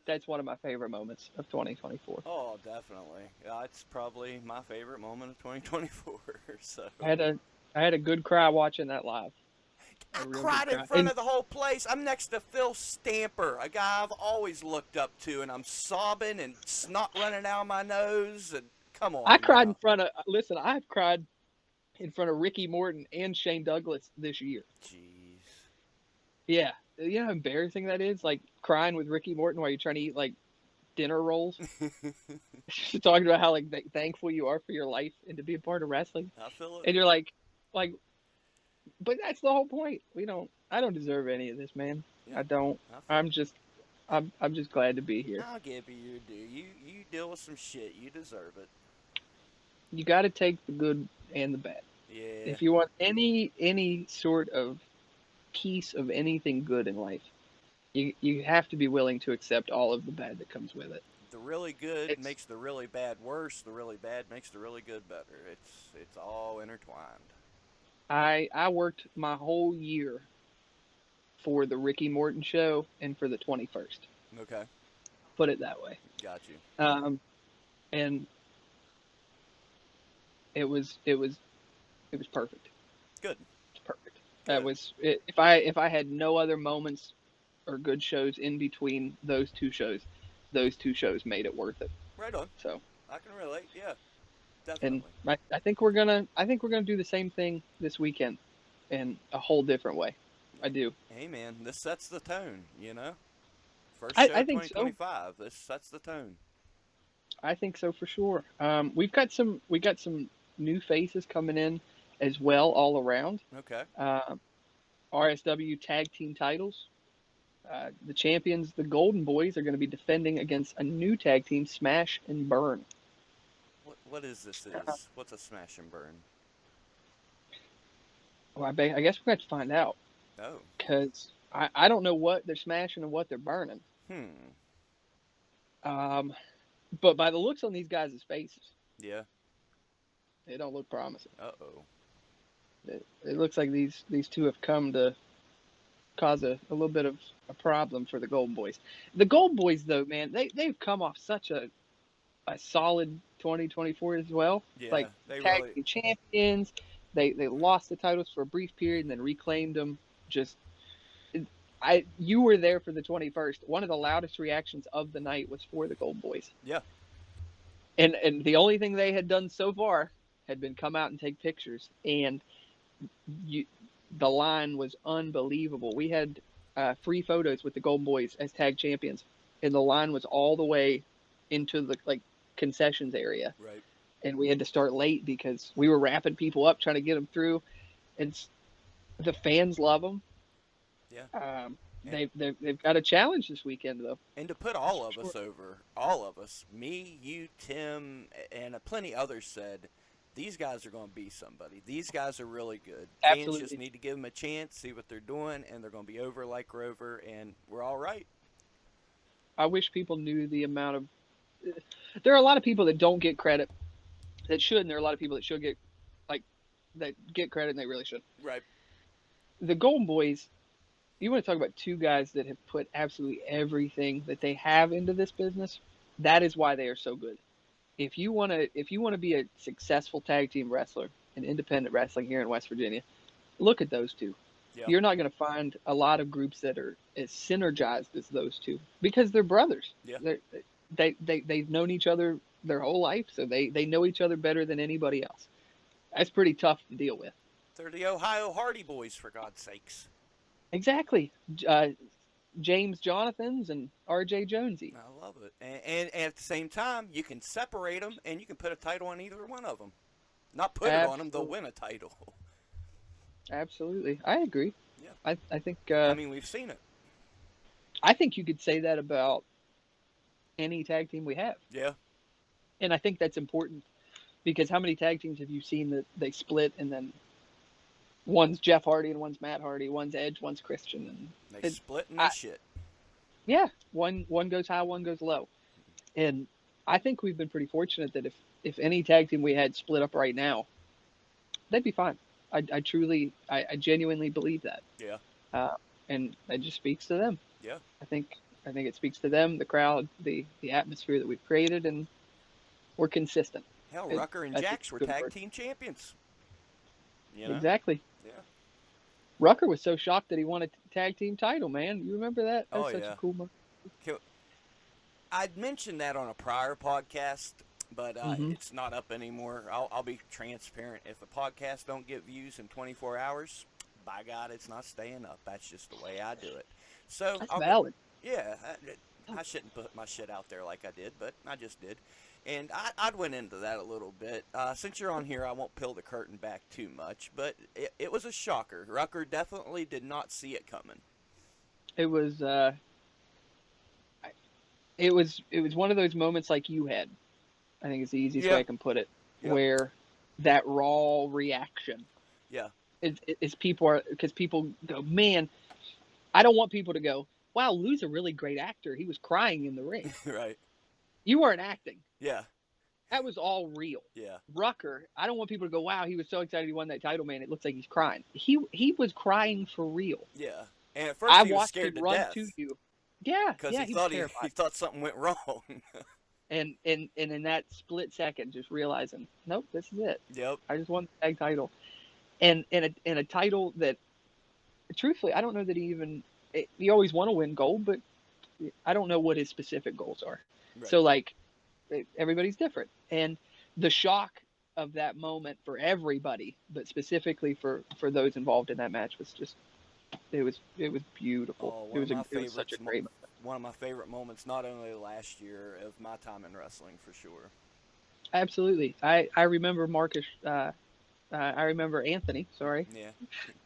that's one of my favorite moments of 2024. Oh, definitely. It's probably my favorite moment of 2024. So I had a good cry watching that live. I A real good cried in cry. front of the whole place. I'm next to Phil Stamper, a guy I've always looked up to, and I'm sobbing and snot running out of my nose. And come I on cried in now. front of. Listen, I've cried in front of Ricky Morton and Shane Douglas this year. Jeez. Yeah, you know how embarrassing that is, like crying with Ricky Morton while you're trying to eat like dinner rolls, talking about how like thankful you are for your life and to be a part of wrestling, I feel it. and you're like, but that's the whole point. I don't deserve any of this, man. Yeah, I don't. I feel I'm just, I'm just glad to be here. I'll give you your due. You deal with some shit. You deserve it. You got to take the good and the bad. Yeah. If you want any sort of piece of anything good in life, you have to be willing to accept all of the bad that comes with it. The really good It's makes the really bad worse. The really bad makes the really good better. It's all intertwined. I worked my whole year for the Ricky Morton show and for the 21st. Okay, Put it that way. got you. Um, and it was perfect. Good, It's perfect. That good. was it, if I had no other moments or good shows in between those two shows made it worth it. Right on. So, I can relate. Yeah, and definitely. I think we're gonna do the same thing this weekend in a whole different way. I do. Hey man, this sets the tone. First I, show I think so. 2025. This sets the tone. I think so for sure. We got some new faces coming in as well all around. Okay. Uh, RSW tag team titles. The champions, the Golden Boys, are going to be defending against a new tag team, Smash and Burn. What is this? Is what's a smash and burn? Well, I guess we're going to have to find out Oh. because I don't know what they're smashing and what they're burning. Hmm. Um, but by the looks on these guys' faces, Yeah. they don't look promising. Uh oh. It looks like these two have come to cause a little bit of a problem for the Golden Boys. The Golden Boys, though, man, they've come off such a solid 2024 as well. Yeah. Like They tag really. team champions, they lost the titles for a brief period and then reclaimed them. Just you were there for the 21st. One of the loudest reactions of the night was for the Golden Boys, Yeah. and the only thing they had done so far had been come out and take pictures, and you, the line was unbelievable. We had free photos with the Golden Boys as tag champions, and the line was all the way into the concessions area, Right. and we had to start late because we were wrapping people up trying to get them through. And the fans love them. Yeah. And They've got a challenge this weekend though. and to put That's all for of sure. us over, all of us, me, you, Tim, and plenty others said, these guys are going to be somebody. These guys are really good. Fans just Absolutely. need to give them a chance, see what they're doing, and they're going to be over like Rover, and we're all right. I wish people knew the amount of. There are a lot of people that don't get credit that should, and there are a lot of people that should get like that get credit and they really should. Right. The Golden Boys, you want to talk about two guys that have put absolutely everything that they have into this business. That is why they are so good. If you want to be a successful tag team wrestler in independent wrestling here in West Virginia, look at those two. Yeah. You're not going to find a lot of groups that are as synergized as those two because they're brothers. Yeah. They've known each other their whole life, so they know each other better than anybody else. That's pretty tough to deal with. They're the Ohio Hardy Boys, for God's sakes. Exactly. Uh, James Jonathans and R.J. Jonesy. I love it. And at the same time, you can separate them and you can put a title on either one of them. Not put it on them, they'll Absolutely. win a title. Absolutely. I agree. Yeah. I think I mean, we've seen it. I think you could say that about any tag team we have. Yeah. And I think that's important because how many tag teams have you seen that they split and then one's Jeff Hardy and one's Matt Hardy, one's Edge, one's Christian, and They it, split and they I, shit. yeah, one goes high, one goes low, and I think we've been pretty fortunate that if any tag team we had split up right now, they'd be fine. I genuinely believe that, Yeah. uh, and it just speaks to them. Yeah. I think it speaks to them, the crowd, the atmosphere that we've created, and we're consistent. Hell, It, Rucker and I think Jax it's were good tag work. team champions. You know? Exactly. Yeah. Rucker was so shocked that he won a tag team title, man. You remember that? Oh, That's such a yeah. cool moment. I'd mentioned that on a prior podcast, but Hmm. it's not up anymore. I'll be transparent. If a podcast don't get views in 24 hours, by God, it's not staying up. That's just the way I do it. So That's I'll go. valid. Yeah, I shouldn't put my shit out there like I did, but I just did. And I'd went into that a little bit. Since you're on here, I won't peel the curtain back too much, but it was a shocker. Rucker definitely did not see it coming. It was it was one of those moments like you had. I think it's the easiest way Yeah. I can put it, Yep. where that raw reaction Yeah. is people are because people go, man, I don't want people to go, wow, Lou's a really great actor. He was crying in the ring. Right. You weren't acting. Yeah. That was all real. Yeah. Rucker, I don't want people to go, wow, he was so excited he won that title, man. It looks like he's crying. He was crying for real. Yeah. And at first I he was watched scared him to run to death you. Yeah, because yeah, he he was thought he terrified. thought something went wrong. And in that split second, just realizing, nope, this is it. Yep. I just won the tag title, and in a title that, truthfully, I don't know that he even. You always want to win gold, but I don't know what his specific goals are. Right. So like, everybody's different, and the shock of that moment for everybody, but specifically for those involved in that match was just it was beautiful. Oh, It was such a great moment. one of my favorite moments, not only last year of my time in wrestling for sure. Absolutely. I remember Marcus. I remember Anthony. Sorry, Yeah.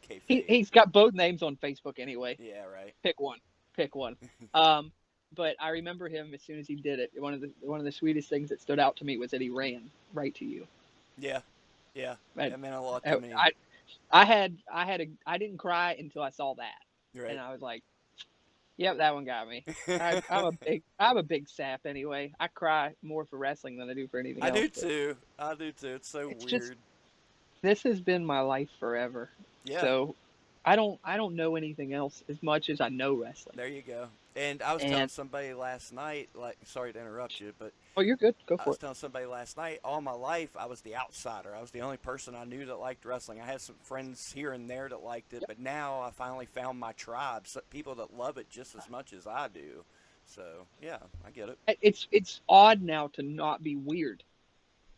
he Kayfabe. he's got both names on Facebook anyway. Yeah. Right. Pick one. Pick one. Um, but I remember him as soon as he did it. One of the sweetest things that stood out to me was that he ran right to you. Yeah. Yeah. I That meant a lot to me. I, I didn't cry until I saw that, and Right. I was like, "Yep, that one got me." I'm a big sap anyway. I cry more for wrestling than I do for anything I else. do But too. I do too. It's so it's just weird. this has been my life forever. Yeah. So I don't know anything else as much as I know wrestling. There you go. And I was telling And somebody last night, like, sorry to interrupt you, but oh, you're good. Go I for was it. telling somebody last night, all my life, I was the outsider. I was the only person I knew that liked wrestling. I had some friends here and there that liked it, Yep. but now I finally found my tribe, people that love it just as much as I do. So, yeah, I get it. It's odd now to not be weird.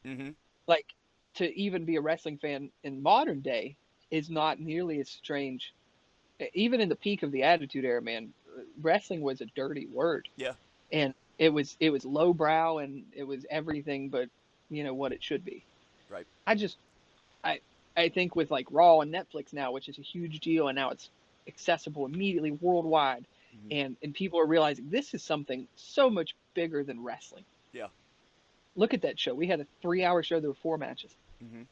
Mm-hmm. Like, to even be a wrestling fan in modern day is not nearly as strange. Even in the peak of the Attitude Era, man, wrestling was a dirty word, Yeah, and it was lowbrow and it was everything but what it should be. right. I just I I think with like Raw and Netflix now, which is a huge deal, and now it's accessible immediately worldwide, Mm-hmm. and people are realizing this is something so much bigger than wrestling. Yeah. Look at that show. We had a 3 hour show. There were four matches. Mm-hmm.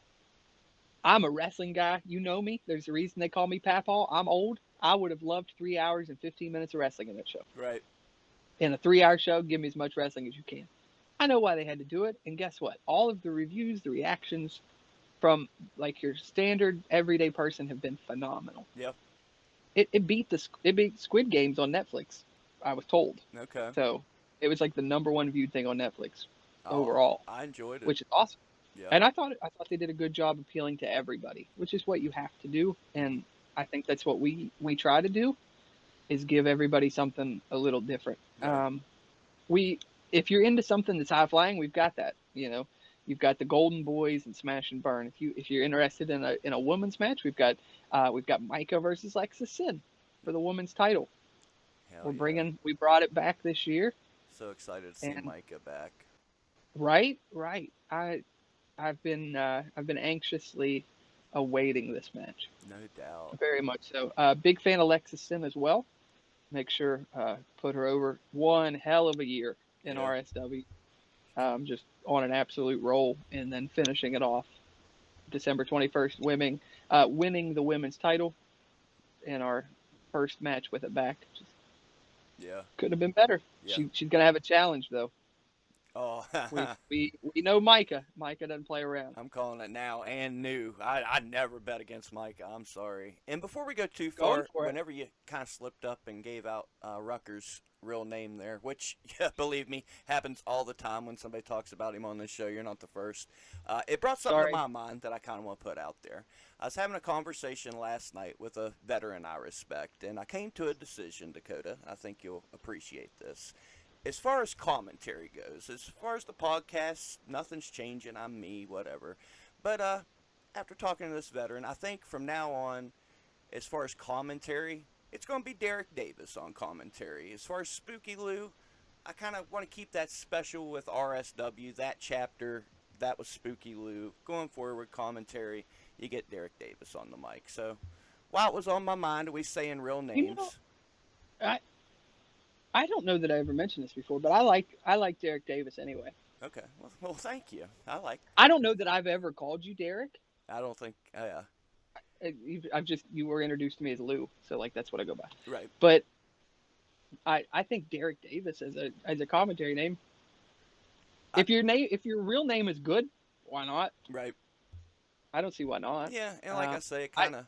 I'm a wrestling guy. You know me. There's a reason they call me Papaw. I'm old. I would have loved 3 hours and 15 minutes of wrestling in that show. Right. In a 3 hour show, give me as much wrestling as you can. I know why they had to do it. And guess what? All of the reviews, the reactions from like your standard everyday person have been phenomenal. Yeah. It beat Squid Games on Netflix, I was told. Okay. So it was like the number one viewed thing on Netflix Oh, overall, I enjoyed it. which is awesome. Yeah. And I thought they did a good job appealing to everybody, which is what you have to do. And I think that's what we try to do, is give everybody something a little different. Right. We If you're into something that's high flying, we've got that. You've got the Golden Boys and Smash and Burn. If you're interested in a women's match, we've got Micah versus Lexus Sin for the women's title. Hell yeah. We brought it back this year, So excited to see and Micah back. right. I've been anxiously awaiting this match, No doubt. very much so. Big fan of Lexus Sim as well. Make sure put her over. One hell of a year in Yeah. RSW, just on an absolute roll, and then finishing it off December 21st, winning the women's title in our first match with it back. Just Yeah. couldn't have been better. Yeah. She's gonna have a challenge though. Oh, We know Micah. Micah doesn't play around. I'm calling it now and new. I never bet against Micah. I'm sorry. And before we go too Going far, for it. whenever you kind of slipped up and gave out Rucker's real name there, which, yeah, believe me, happens all the time when somebody talks about him on this show. You're not the first. It brought something Sorry. to my mind that I kind of want to put out there. I was having a conversation last night with a veteran I respect, and I came to a decision, Dakota. I think you'll appreciate this. As far as commentary goes, as far as the podcast, nothing's changing. I'm me, whatever. But after talking to this veteran, I think from now on, as far as commentary, it's going to be Derek Davis on commentary. As far as Spooky Lou, I kind of want to keep that special with RSW, that chapter. That was Spooky Lou. Going forward, commentary, you get Derek Davis on the mic. So while it was on my mind, are we saying real You know, names? I I don't know that I ever mentioned this before, but I like Derek Davis anyway. Okay. Well, thank you. I like. I don't know that I've ever called you Derek. I don't think. Yeah. You were introduced to me as Lou, so like that's what I go by. Right. But I think Derek Davis as a commentary name I, if your real name is good, why not? right. I don't see why not. Yeah, and like I say, it I kind of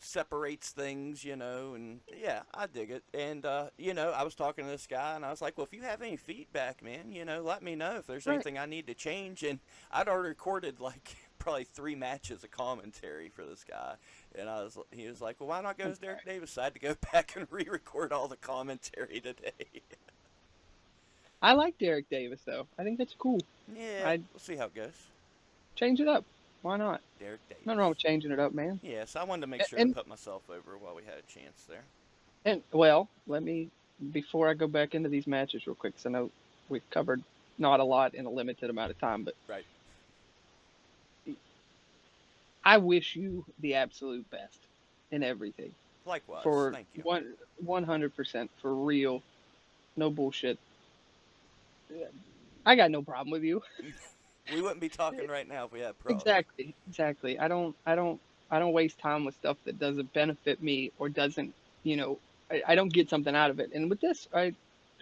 separates things, and yeah, I dig it. And I was talking to this guy, and I was like, well, if you have any feedback, man, let me know if there's right. anything I need to change. And I'd already recorded like probably 3 matches of commentary for this guy, and he was like, well, why not go as Derek Davis? So I had to go back and re-record all the commentary today. I like Derek Davis though. I think that's cool. Yeah, I'd we'll see how it goes. change it up. Why not? Derek Nothing wrong Davis. with changing it up, man. Yeah, so I wanted to make sure to And put myself over while we had a chance there. well, let me before I go back into these matches real quick, because I know we've covered not a lot in a limited amount of time, but Right. I wish you the absolute best in everything. Likewise. For Thank you. 100% for real, no bullshit. I got no problem with you. We wouldn't be talking right now if we had problems. Exactly, exactly. I don't waste time with stuff that doesn't benefit me or doesn't, you know, I don't get something out of it. And with this, I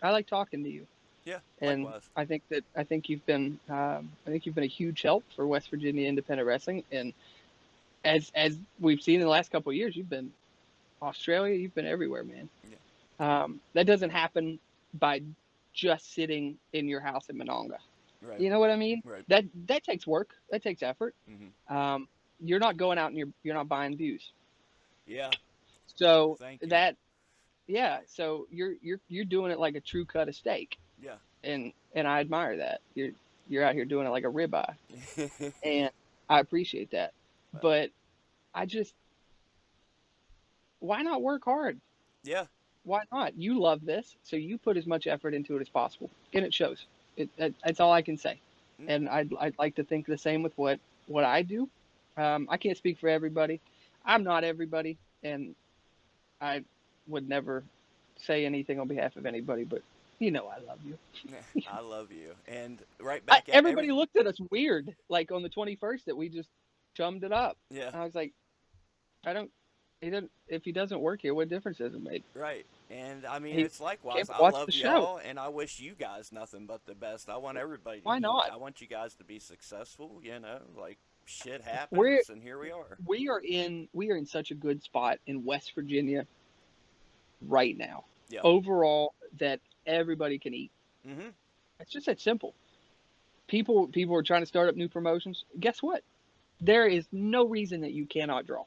like talking to you, Yeah, and likewise. I think you've been a huge help for West Virginia independent wrestling. And as we've seen in the last couple of years, you've been Australia, you've been everywhere, man. Yeah. That doesn't happen by just sitting in your house in Monongah. Right. You know what I mean? Right. That takes work. That takes effort. Mm-hmm. Um, you're not going out and you're not buying views. Yeah. So Thank you. that yeah, so you're doing it like a true cut of steak, Yeah. and I admire that. You're out here doing it like a ribeye, and I appreciate that. Well, But I just why not work hard? yeah. Why not? You love this, so you put as much effort into it as possible, and it shows. That's all I can say. Mm, And I'd like to think the same with what I do. I can't speak for everybody. I'm not everybody, and I would never say anything on behalf of anybody. But I love you. I love you. And right back at every. Everybody looked at us weird, like on the 21st that we just chummed it up. Yeah. I was like, I don't. He doesn't. If he doesn't work here, what difference does it make? Right. And I mean, He it's came likewise. and I watched the love show. y'all, and I wish you guys nothing but the best. I want everybody to Why eat. not? I want you guys to be successful. Like shit We're happens, and here we are. we are in such a good spot in West Virginia right now. Yeah. Overall, that everybody can eat. Mm-hmm. It's just that simple. People are trying to start up new promotions. Guess what? There is no reason that you cannot draw.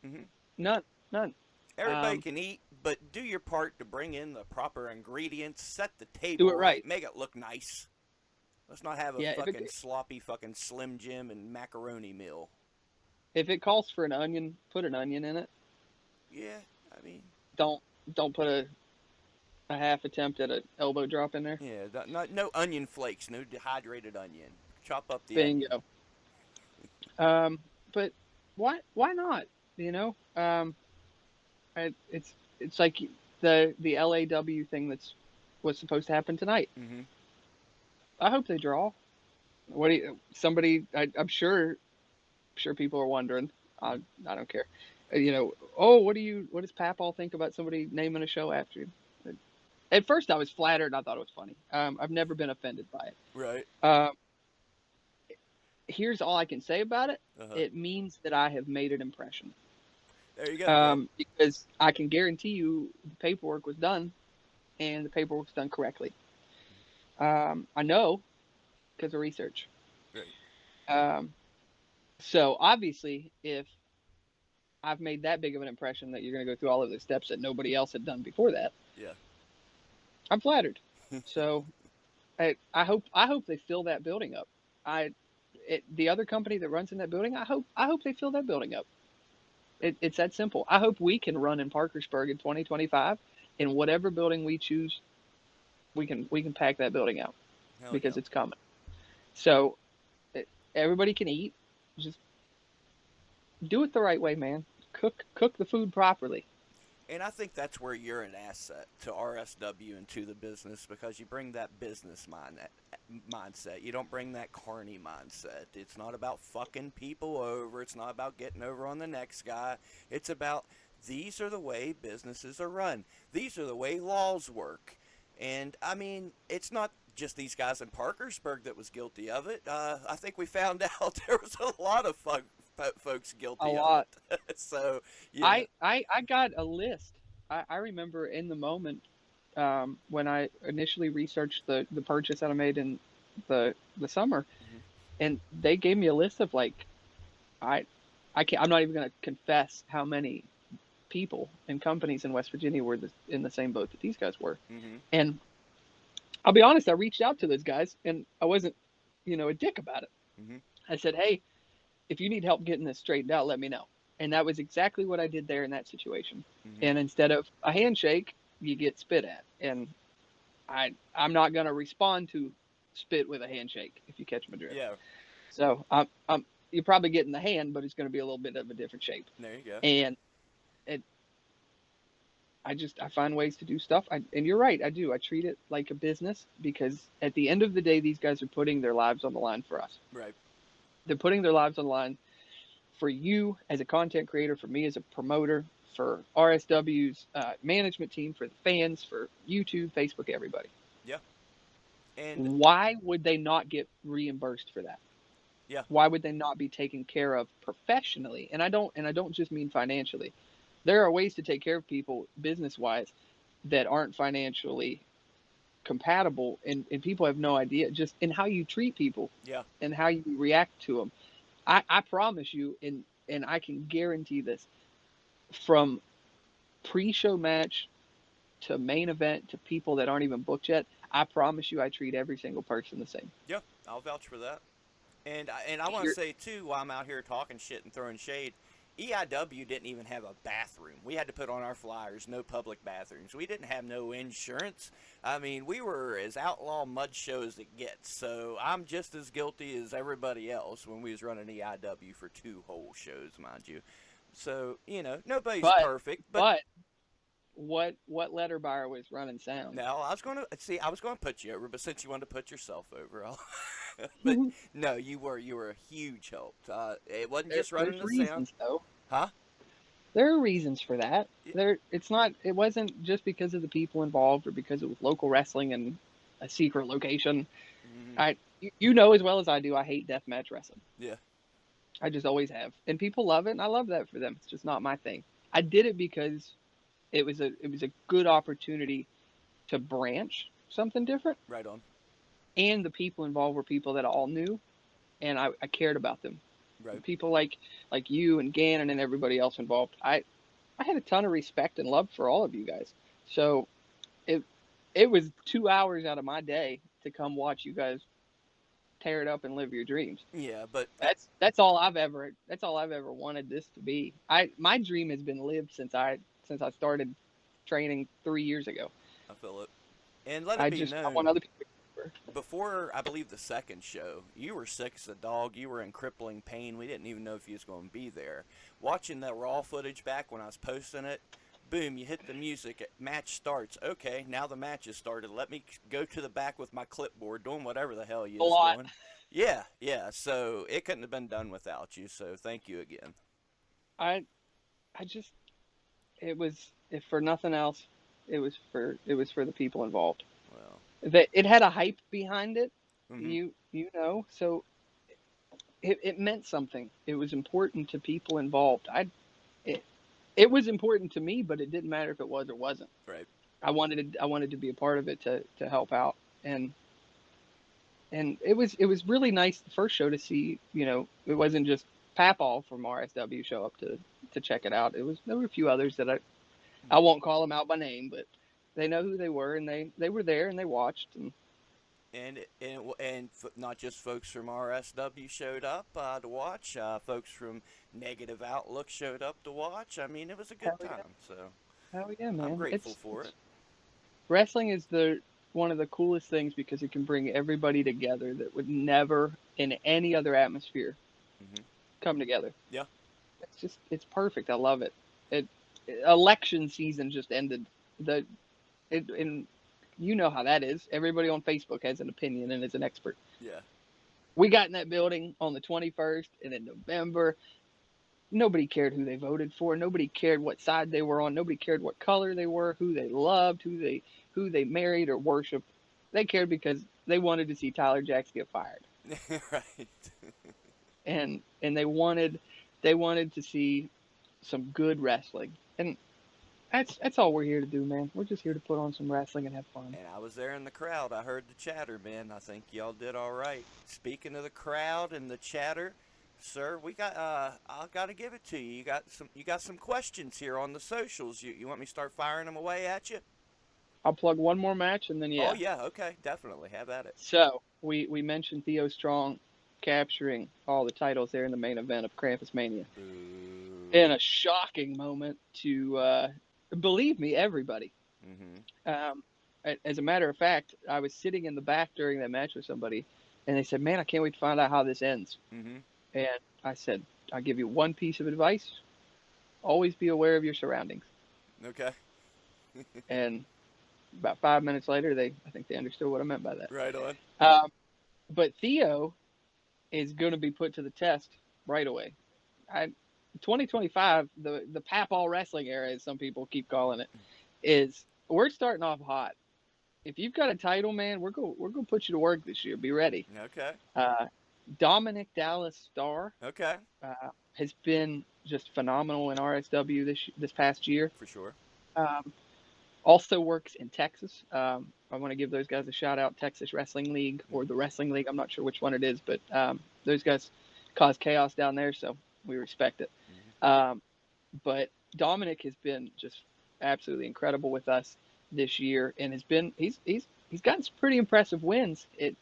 Mm-hmm. None. None. Everybody Um, can eat, but do your part to bring in the proper ingredients, set the do table it right, right. make it look nice. Let's not have a Yeah. fucking sloppy fucking Slim Jim and macaroni meal. If it calls for an onion, put an onion in it. Yeah, I mean, Don't don't put a half attempt at an elbow drop in there. yeah, no onion flakes, no dehydrated onion. Chop up the onion. Bingo. Um, but why not? You know, it's like the LAW thing was supposed to happen tonight. Mm-hmm. I hope they draw. What do you, somebody? I'm sure people are wondering. I don't care. Oh, what does Papal think about somebody naming a show after him? At first, I was flattered and I thought it was funny. I've never been offended by it. Right. Um, Here's all I can say about it. Uh-huh. It means that I have made an impression. There you go. Yep. Because I can guarantee you the paperwork was done and the paperwork was done correctly. I know because of research. Right. Um, so obviously, if I've made that big of an impression that you're going to go through all of the steps that nobody else had done before that, Yeah. I'm flattered. So I hope they fill that building up. The other company that runs in that building, I hope they fill that building up. It's that simple. I hope we can run in Parkersburg in 2025, in whatever building we choose. We can pack that building out Hell yeah. because it's coming. So everybody can eat. Just do it the right way, man. Cook the food properly. And I think that's where you're an asset to RSW and to the business because you bring that business mindset. You don't bring that carny mindset. It's not about fucking people over. It's not about getting over on the next guy. It's about these are the way businesses are run. These are the way laws work. And I mean, it's not just these guys in Parkersburg that was guilty of it. I think we found out there was a lot of folks A guilty of lot. it. So, you know. I got a list. I remember in the moment, when I initially researched the purchase that I made in the summer, Mhm. and they gave me a list of like, I I can't, I'm not even going to confess how many people and companies in West Virginia were in the same boat that these guys were. Mhm. And I'll be honest, I reached out to those guys and I wasn't, a dick about it. Mhm. I said, hey, if you need help getting this straightened out, let me know. And that was exactly what I did there in that situation. Mhm. And instead of a handshake, you get spit at. And I'm not going to respond to spit with a handshake, if you catch my drift. Yeah. So you're probably getting the hand, but it's going to be a little bit of a different shape. There you go. And it, I find ways to do stuff. And you're right, I do. I treat it like a business because at the end of the day, these guys are putting their lives on the line for us. Right. They're putting their lives on the line for you as a content creator, for me as a promoter, for RSW's management team, for the fans, for YouTube, Facebook, everybody. Yeah. And Why would they not get reimbursed for that? yeah. Why would they not be taken care of professionally? And I don't just mean financially. There are ways to take care of people business wise that aren't financially compatible, and people have no idea just in how you treat people Yeah. and how you react to them. I promise you, and I can guarantee this, from pre-show match to main event to people that aren't even booked yet, I promise you I treat every single person the same. Yeah. I'll vouch for that. And I want to You're, say too, while I'm out here talking shit and throwing shade, EIW didn't even have a bathroom. We had to put on our flyers, no public bathrooms. We didn't have no insurance. I mean, we were as outlaw mud show as it gets. So I'm just as guilty as everybody else when we was running EIW for 2 whole shows, mind you. So nobody's but perfect, but but what letter buyer was running sound? no, I was gonna put you over, but since you wanted to put yourself over, but no, you were a huge help. It wasn't just running There's the sound, reasons though. huh? There are reasons for that. Y- It wasn't just because of the people involved or because it was local wrestling and a secret location. mhm. You know as well as I do, I hate deathmatch wrestling. Yeah, I just always have. And people love it and I love that for them. It's just not my thing. I did it because it was a good opportunity to branch something different, right on, and the people involved were people that I all knew and I cared about them. right. People like you and Gannon and everybody else involved. I had a ton of respect and love for all of you guys. So it it was 2 hours out of my day to come watch you guys tear it up and live your dreams. Yeah, but That's all I've ever wanted this to be. My dream has been lived since I started training 3 years ago. I feel it. And let it be I want known, other people to remember. before I believe the second show, you were sick as a dog. You were in crippling pain. We didn't even know if you was going to be there. Watching that raw footage back when I was posting it, boom, you hit the music. Match starts. Okay, now the match has started. Let me go to the back with my clipboard, doing whatever the hell you A was lot. doing. Yeah, yeah. So it couldn't have been done without you. So thank you again. I I just it was, if for nothing else, it was for the people involved. Well, That it had a hype behind it. mm-hmm. So it meant something. It was important to people involved. It, it was important to me, but it didn't matter if it was or wasn't. Right. I wanted to be a part of it to help out, and it was really nice the first show to see. It wasn't just Papal from RSW show up to check it out. There were a few others that I won't call them out by name, but they know who they were, and they were there and they watched. And And not just folks from RSW showed up to watch. Folks from Negative Outlook showed up to watch. I mean, it was a good hell yeah, time. So hell yeah, I'm man! grateful for it. Wrestling is the one of the coolest things because it can bring everybody together that would never in any other atmosphere Hmm. come together. Yeah. It's perfect. I love it. It Election season just ended. The it and you know how that is. Everybody on Facebook has an opinion and is an expert. Yeah. We got in that building on the 21st, and in November, nobody cared who they voted for. Nobody cared what side they were on. Nobody cared what color they were, who they loved, who they who they married or worshiped. They cared because they wanted to see Tyler Jacks get fired, Right. and they wanted to see some good wrestling, and that's all we're here to do, man. We're just here to put on some wrestling and have fun. And I was there in the crowd. I heard the chatter, man. I think y'all did all right. Speaking of the crowd and the chatter, sir, we got I got to give it to you. You got some questions here on the socials. You want me to start firing them away at you? I'll plug one more match, and then Oh yeah. yeah, okay, definitely have at it. So we mentioned Theo Strong capturing all the titles there in the main event of Krampus Mania Boo. in a shocking moment to believe me, everybody. Mhm. Um, as a matter of fact, I was sitting in the back during that match with somebody, and they said, "Man, I can't wait to find out how this ends." Mhm. And I said, "I'll give you one piece of advice: always be aware of your surroundings." Okay. And about 5 minutes later, I think they understood what I meant by that. Right on. Um, but Theo is going to be put to the test right away. I 2025, the Papal wrestling era, as some people keep calling it, is we're starting off hot. If you've got a title, man, we're gonna put you to work this year. Be ready. Okay. Uh, Dominic Dallas Starr Okay. has been just phenomenal in RSW this past year. For sure. Um, Also works in Texas. I want to give those guys a shout out, Texas Wrestling League or Mhm. the Wrestling League. I'm not sure which one it is, but those guys cause chaos down there, so we respect it. Mhm. Um, but Dominic has been just absolutely incredible with us this year, and he's gotten some pretty impressive wins. It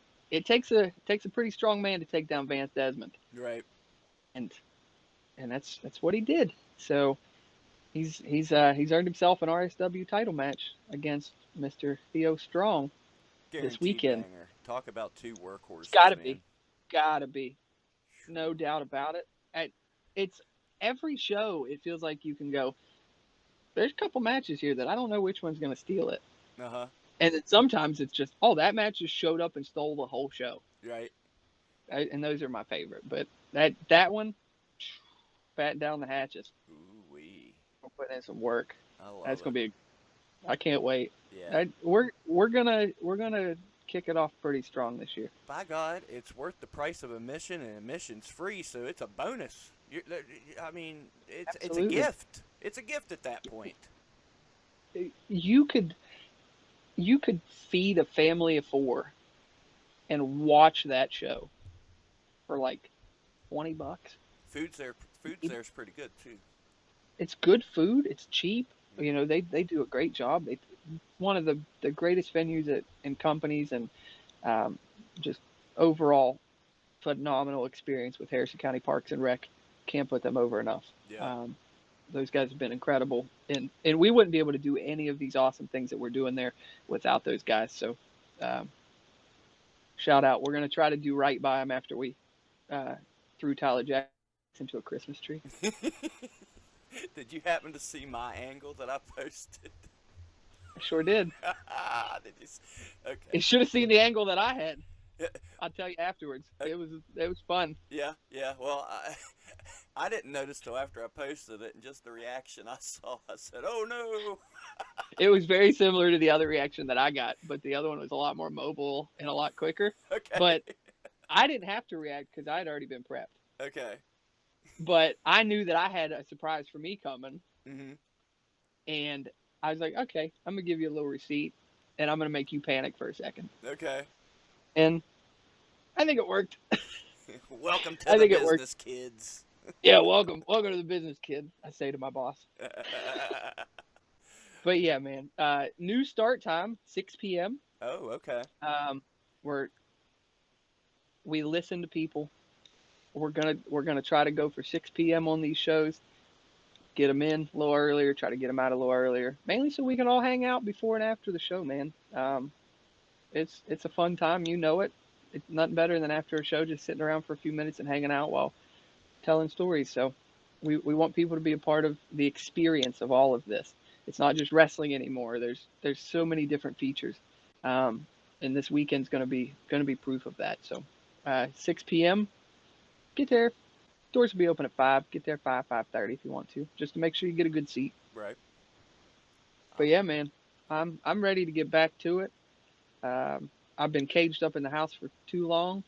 takes a pretty strong man to take down Vance Desmond, Right. and that's what he did. So he's earned himself an RSW title match against Mr. Theo Strong this Guaranteed weekend. banger. Talk about two It's workhorses, gotta be, man. gotta be, no doubt about it. It's every show. It feels like you can go. There's a couple matches here that I don't know which one's gonna steal it, Uh huh. and then sometimes it's just, oh, that match just showed up and stole the whole show. Right. And those are my favorite. But that one, batten down the hatches. Ooh wee. We're putting in some work. I love That's it. gonna be. I can't wait. Yeah. We're gonna kick it off pretty strong this year. By God, it's worth the price of admission, and admission's free, so it's a bonus. I mean, it's a Absolutely. gift. It's a gift at that point. You could you could feed a family of four and watch that show for like $20. Food's there. Food's there's pretty good too. It's good food. It's cheap. You Hmm. know, they do a great job. They one of the greatest venues and companies, and um, just overall phenomenal experience with Harrison County Parks and Rec. Can't put them over enough. Yeah. Um, those guys have been incredible, and we wouldn't be able to do any of these awesome things that we're doing there without those guys. So, um, shout out. We're gonna try to do right by them after we uh, threw Tyler Jackson into a Christmas tree. Did you happen to see my angle that I posted? I sure did. Did you? You Okay. should have seen the angle that I had. Yeah. I'll tell you afterwards. uh, It was fun. Yeah. Yeah. Well, I didn't notice till after I posted it, and just the reaction I saw, I said, "Oh no." It was very similar to the other reaction that I got, but the other one was a lot more mobile and a lot quicker. Okay. But I didn't have to react because I had already been prepped. Okay. But I knew that I had a surprise for me coming, Mhm. and I was like, okay, I'm gonna give you a little receipt, and I'm gonna make you panic for a second. Okay. And I think it worked. Welcome to I the think it worked. business, kids. Yeah, welcome to the business, kid. I say to my boss. But yeah, man. New start time, 6 p.m. Oh, okay. Um, we're we listen to people. We're gonna try to go for 6 p.m. on these shows. Get them in a little earlier. Try to get them out a little earlier, mainly so we can all hang out before and after the show, man. It's a fun time, you know it. It's nothing better than after a show just sitting around for a few minutes and hanging out while telling stories. So we want people to be a part of the experience of all of this. It's not just wrestling anymore. There's so many different features, um, and this weekend's gonna be proof of that. So 6 p.m. Get there. Doors will be open at 5. Get there 5:30 if you want to, just to make sure you get a good seat. Right. But I'm yeah, man. I'm ready to get back to it. I've been caged up in the house for too long.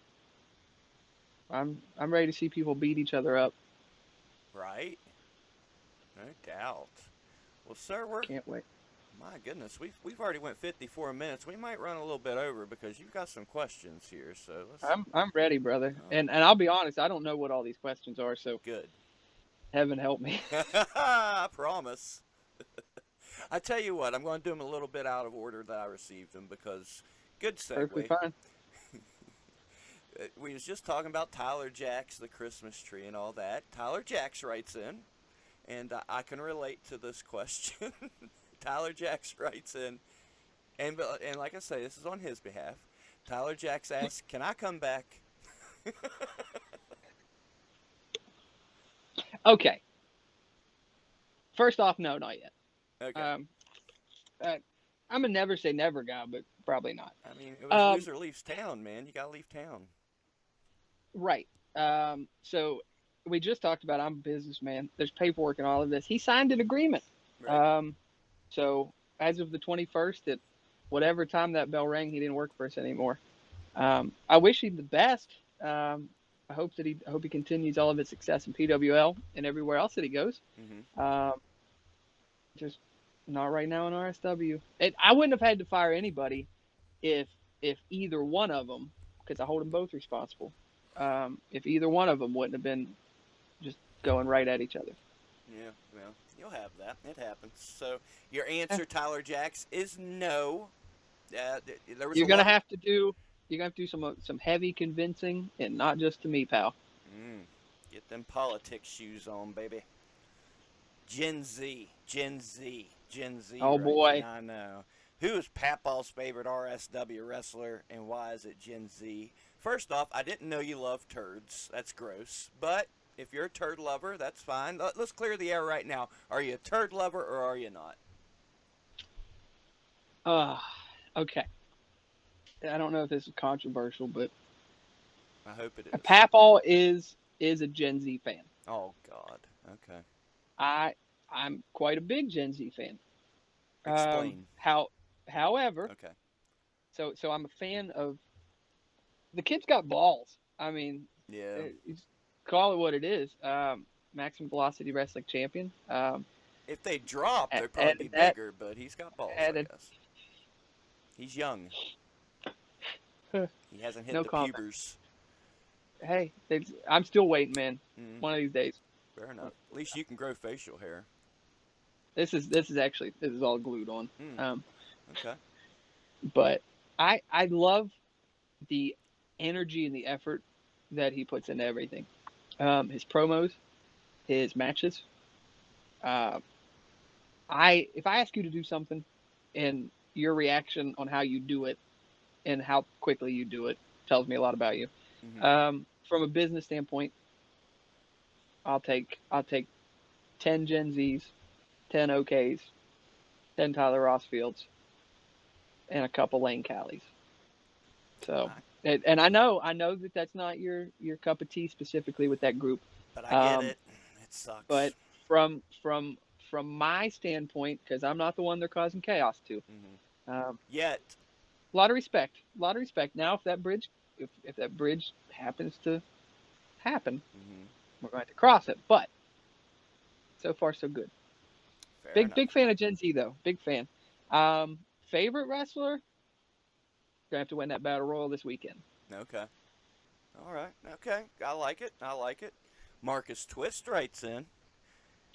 I'm ready to see people beat each other up. Right? No doubt. Well, sir, we're Can't wait. my goodness, we've already went 54 minutes. We might run a little bit over because you've got some questions here. So let's. I'm ready, brother. Oh, And I'll be honest, I don't know what all these questions are, so good. heaven help me. I promise. I tell you what, I'm going to do them a little bit out of order that I received them because good Perfectly segue. fine. We was just talking about Tyler Jacks, the Christmas tree, and all that. Tyler Jacks writes in, and I can relate to this question. Tyler Jacks writes in, and like I say, this is on his behalf. Tyler Jacks asks, "Can I come back?" Okay. First off, no, not yet. Okay. Um, uh, I'm a never say never guy, but probably not. I mean, it was Um, loser leaves town, man. You gotta leave town. right. So we just talked about I'm a businessman. There's paperwork and all of this. He signed an agreement. Right. Um, so as of the 21st, at whatever time that bell rang, he didn't work for us anymore. I wish him the best. I hope he continues all of his success in PWL and everywhere else that he goes. Mm-hmm. Um, just not right now in RSW. I wouldn't have had to fire anybody if either one of them, because I hold them both responsible. If either one of them wouldn't have been just going right at each other. Yeah, well, you'll have that. It happens. So your Eh, answer, Tyler Jacks, is no. There was a You're gonna lot. have to do some heavy convincing, and not just to me, pal. Mm, get them politics shoes on, baby. Gen Z, Gen Z, Gen Z Oh writes, and boy. I know. Who is Patball's favorite RSW wrestler, and why is it Gen Z? First off, I didn't know you love turds. That's gross. But if you're a turd lover, that's fine. Let's clear the air right now. Are you a turd lover or are you not? Uh, okay. I don't know if this is controversial, but I hope it is. Papal is a Gen Z fan. Oh, God. Okay. I I'm quite a big Gen Z fan. Um, Explain. how, however, Okay. so I'm a fan of the kid's got balls. I mean, Yeah. call it what it is. Maximum Velocity Wrestling Champion. If they drop, they'd probably be Added that. bigger, but he's got balls, I Added. guess. He's young. He hasn't hit No the comment. pubers. Hey, I'm still waiting, man. Mm, One of these days. fair enough. At least you can grow facial hair. This is all glued on. Mm, Um, okay. but I love the energy and the effort that he puts into everything. His promos, his matches. Uh, I if I ask you to do something, and your reaction on how you do it and how quickly you do it tells me a lot about you. Mm-hmm. From a business standpoint, I'll take 10 Gen Zs, 10 OKs, 10 Tyler Rossfields, and a couple Lane Callies. So, I, and I know that that's not your cup of tea specifically with that group. but I get Um, it. It sucks. but from from from my standpoint, because I'm not the one they're causing chaos to, Mm-hmm. um, Yet. a lot of respect, a lot of respect. Now, if that bridge happens to happen, Mm-hmm. we're going to cross it. But so far, so good. Fair Big enough. fan of Gen Z though. Big fan. Favorite wrestler? Gonna have to win that battle royal this weekend. Okay. All right. Okay. I like it. I like it. Marcus Twist writes in.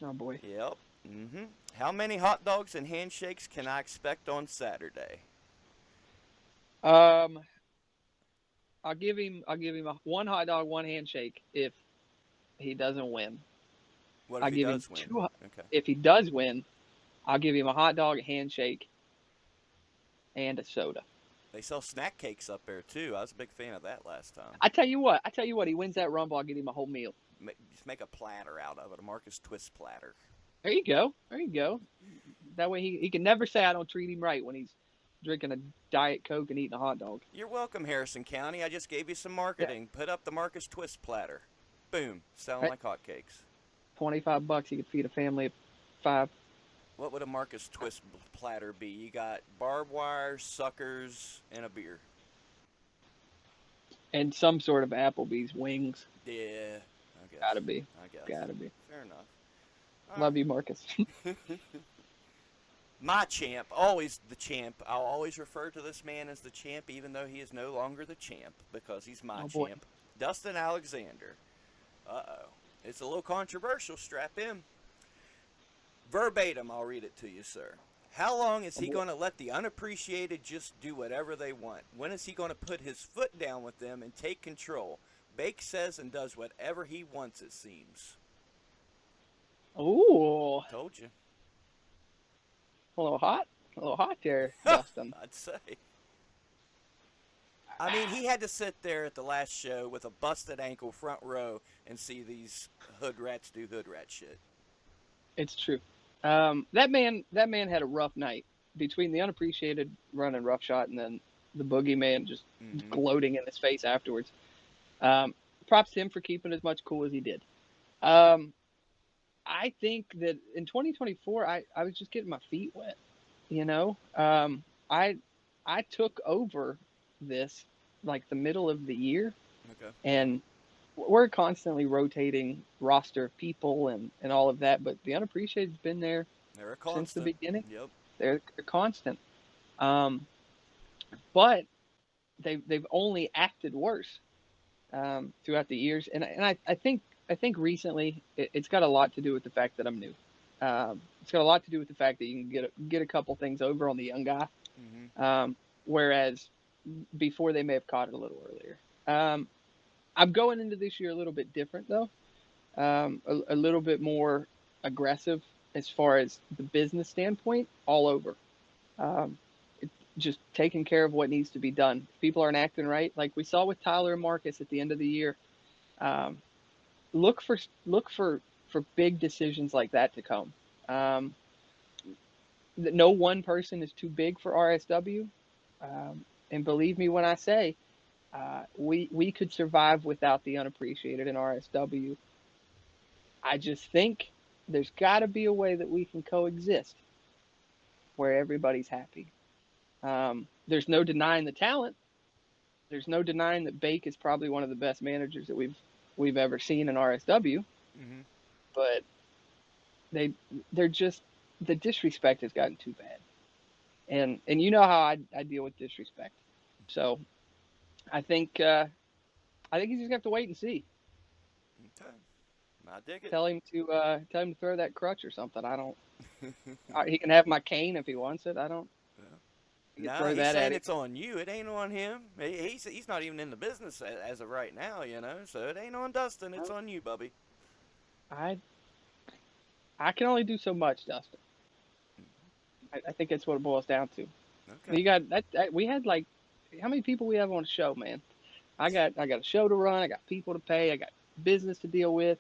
Oh boy. Yep. Mm-hmm. How many hot dogs and handshakes can I expect on Saturday? Um, I'll give him a one hot dog, one handshake if he doesn't win. What if I'll he give him does win? two. Okay. If he does win, I'll give him a hot dog, a handshake, and a soda. They sell snack cakes up there too. I was a big fan of that last time. I tell you what, he wins that rumble, I'll give him a whole meal. Just make a platter out of it, a Marcus Twist platter. There you go. There you go. That way he can never say I don't treat him right when he's drinking a Diet Coke and eating a hot dog. You're welcome, Harrison County. I just gave you some Yeah. marketing. Put up the Marcus Twist platter. Boom. Selling Right. like hotcakes. $25, he could feed a family of five. What would a Marcus Twist platter be? You got barbed wire, suckers, and a beer. And some sort of Applebee's wings. Yeah, I guess. Gotta be. I guess. Gotta be. Fair enough. All Love you, Marcus. right. My champ, always the champ. I'll always refer to this man as the champ, even though he is no longer the champ, because he's my Oh boy. champ. Dustin Alexander. Uh-oh. It's a little controversial. Strap in. Verbatim, I'll read it to you, sir. How long is Oh he boy. going to let the unappreciated just do whatever they want? When is he going to put his foot down with them and take control? Bake says and does whatever he wants, it seems. Ooh, Told you. a little hot. A little hot there, Dustin. I'd say. I mean, he had to sit there at the last show with a busted ankle front row and see these hood rats do hood rat shit. It's true. That man had a rough night between the unappreciated running roughshod and then the boogeyman just gloating in his face afterwards. Props to him for keeping as much cool as he did. I think that in 2024, I was just getting my feet wet. You know, I took over this like the middle of the year, Okay. and we're constantly rotating roster of people and all of that. But the unappreciated's been there They're a since the constant. beginning. Yep. They're constant. But they've only acted worse throughout the years, and I think recently it's got a lot to do with the fact that I'm new. It's got a lot to do with the fact that you can get a couple things over on the young guy, whereas before they may have caught it a little earlier. I'm going into this year a little bit different though, a little bit more aggressive as far as the business standpoint, all over. Um, just taking care of what needs to be done. If people aren't acting right, like we saw with Tyler and Marcus at the end of the year. Um, look for big decisions like that to come. Um, no one person is too big for RSW, and believe me when I say we could survive without the unappreciated in RSW. I just think there's got to be a way that we can coexist where everybody's happy. There's no denying the talent. There's no denying that Bake is probably one of the best managers that we've ever seen in RSW. Mm-hmm. But they're just, the disrespect has gotten too bad, and you know how I deal with disrespect. So I think he's just gonna have to wait and see. Okay. I dig it. Tell him to throw that crutch or something. I don't. He can have my cane if he wants it. I don't. You can No, throw he's that saying at him. it's on you. It ain't on him. He's not even in the business as of right now, you know. So it ain't on Dustin. It's on you, Bubby. I can only do so much, Dustin. I think that's what it boils down to. Okay. You got that. We had like, how many people we have on the show, man? I got a show to run. I got people to pay. I got business to deal with.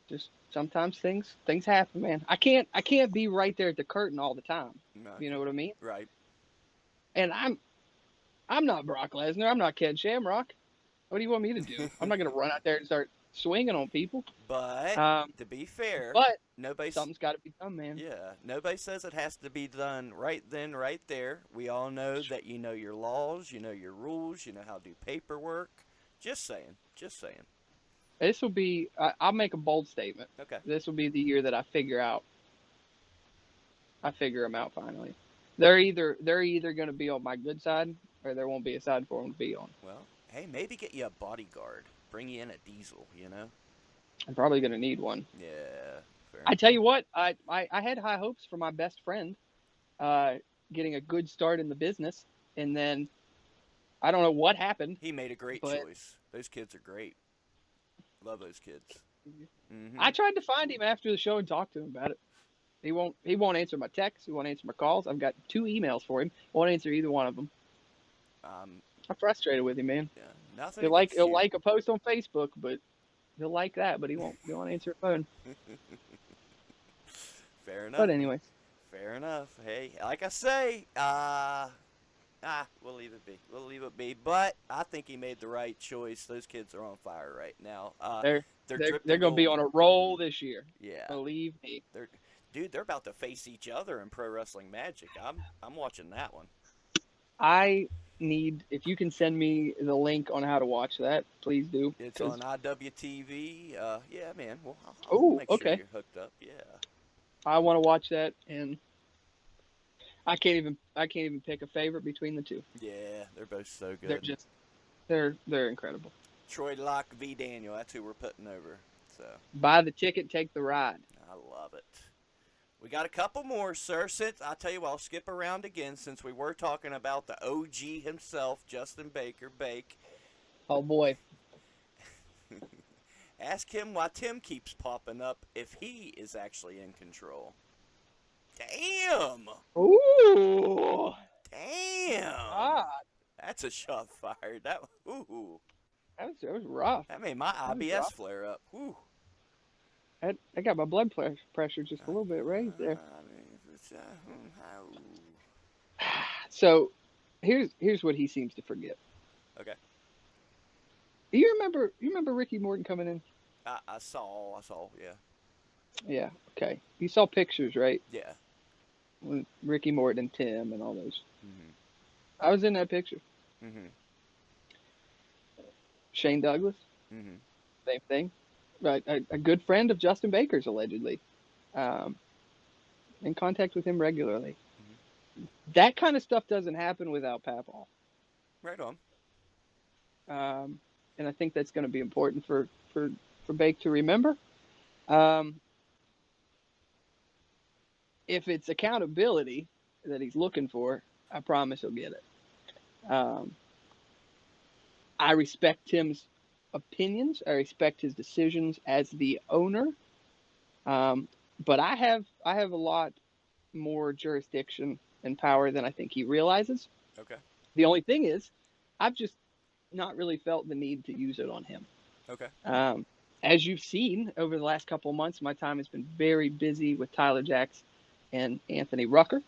Just sometimes things happen, man. I can't be right there at the curtain all the time. Okay. You know what I mean? Right. And I'm not Brock Lesnar. I'm not Ken Shamrock. What do you want me to do? I'm not gonna run out there and start swinging on people. But Um, to be fair, but nobody's. something's got to be done, man. Yeah, nobody says it has to be done right then, right there. We all know that you know your laws, you know your rules, you know how to do paperwork. Just saying. Just saying. This will be. I'll make a bold statement. Okay. This will be the year that I figure them out finally. They're either going to be on my good side, or there won't be a side for them to be on. Well, hey, maybe get you a bodyguard. Bring you in a diesel, you know? I'm probably going to need one. Yeah, fair I enough. tell you what, I had high hopes for my best friend getting a good start in the business, and then I don't know what happened. He made a great but choice. Those kids are great. Love those kids. Mm-hmm. I tried to find him after the show and talk to him about it. He won't answer my texts. He won't answer my calls. I've got 2 emails for him. Won't answer either one of them. I'm frustrated with him, man. Yeah, nothing He'll like against you. a post on Facebook, but he'll like that, but he won't answer a phone. Fair enough. But anyway, Fair enough. Hey, like I say, we'll leave it be. We'll leave it be. But I think he made the right choice. Those kids are on fire right now. they're They're going to be on a roll this year. Yeah. Believe me. dude, they're about to face each other in Pro Wrestling Magic. I'm watching that one. I need, if you can send me the link on how to watch that, please do. It's Because, on IWTV. Yeah, man. Well, I'll oh, make sure okay. you're hooked up. Yeah. I want to watch that, and I can't even pick a favorite between the two. Yeah, they're both so They're good. just they're incredible. Troy Locke v. Daniel. That's who we're putting over. So Buy the ticket, take the ride. I love it. We got a couple more, sir. Since I tell you what, I'll skip around again since we were talking about the OG himself, Justin Baker. Bake. Oh boy. Ask him why Tim keeps popping up if he is actually in control. Damn! Ooh. Damn! Ah, That's a shot fired. Ooh. that was rough. That made my That was IBS rough. flare up. Ooh. I got my blood pressure just a little bit raised there. I mean, it's, So, here's what he seems to forget. okay. You remember Ricky Morton coming in? I saw, yeah. Yeah. Okay. You saw pictures, right? Yeah. With Ricky Morton and Tim and all those. Mm-hmm. I was in that picture. Mm-hmm. Shane Douglas, Mm-hmm. same thing. Right. A good friend of Justin Baker's allegedly. Um, in contact with him regularly. Mm-hmm. That kind of stuff doesn't happen without Papal. Right on. And I think that's going to be important for Bake to remember. Um, if it's accountability that he's looking for, I promise he'll get it. I respect Tim's opinions. I respect his decisions as the owner. Um, but I have a lot more jurisdiction and power than I think he realizes. Okay. The only thing is, I've just not really felt the need to use it on him. Okay. Um, as you've seen over the last couple of months, my time has been very busy with Tyler Jacks and Anthony Rucker,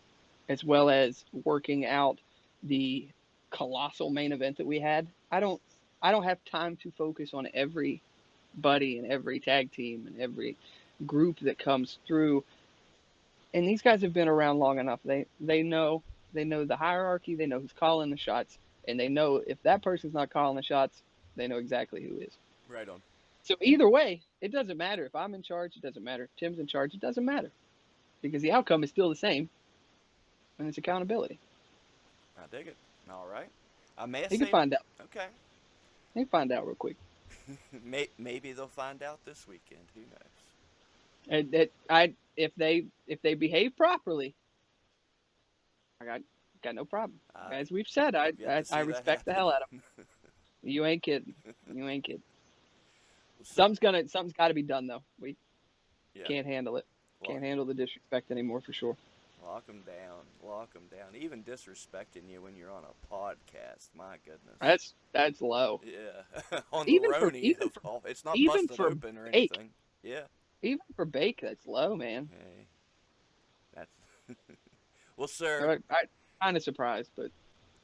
as well as working out the colossal main event that we had. I don't have time to focus on everybody and every tag team and every group that comes through. And these guys have been around long enough. They know the hierarchy. They know who's calling the shots, and they know if that person's not calling the shots, they know exactly who is. Right on. So either way, it doesn't matter if I'm in charge. It doesn't matter if Tim's in charge. It doesn't matter because the outcome is still the same, and it's accountability. I dig it. All right. I may have You can saved. find out. Okay. You can find out real quick. Maybe they'll find out this weekend. Who knows? If they behave properly, I got no problem. As we've said, I I've yet to I see that respect the happen. hell out of them. You ain't kidding. You ain't kidding. So, Something's got to be done though. We yeah. can't handle it. Can't handle the disrespect anymore for sure. Lock them down. Lock them down. Even disrespecting you when you're on a podcast. My goodness. That's low. Yeah. On the Even for Roni even of for all. It's not even busted for open or Bake, anything. Yeah. even for Bake, that's low, man. Hey. That's. Well, sir. I kind of surprised, but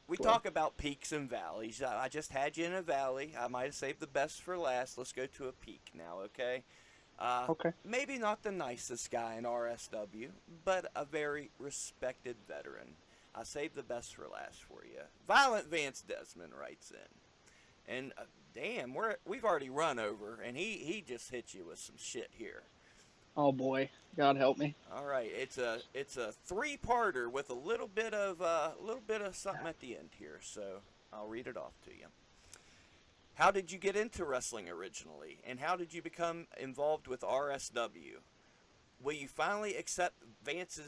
We well, talk about peaks and valleys. I just had you in a valley. I might have saved the best for last. Let's go to a peak now, okay? okay. Maybe not the nicest guy in RSW, but a very respected veteran. I saved the best for last for you. Violent Vance Desmond writes in. And damn, we've already run over, and he just hit you with some shit here. Oh boy, God help me. All right, it's a three-parter with a little bit of something at the end here, so I'll read it off to you. How did you get into wrestling originally, and how did you become involved with RSW? Will you finally accept Vance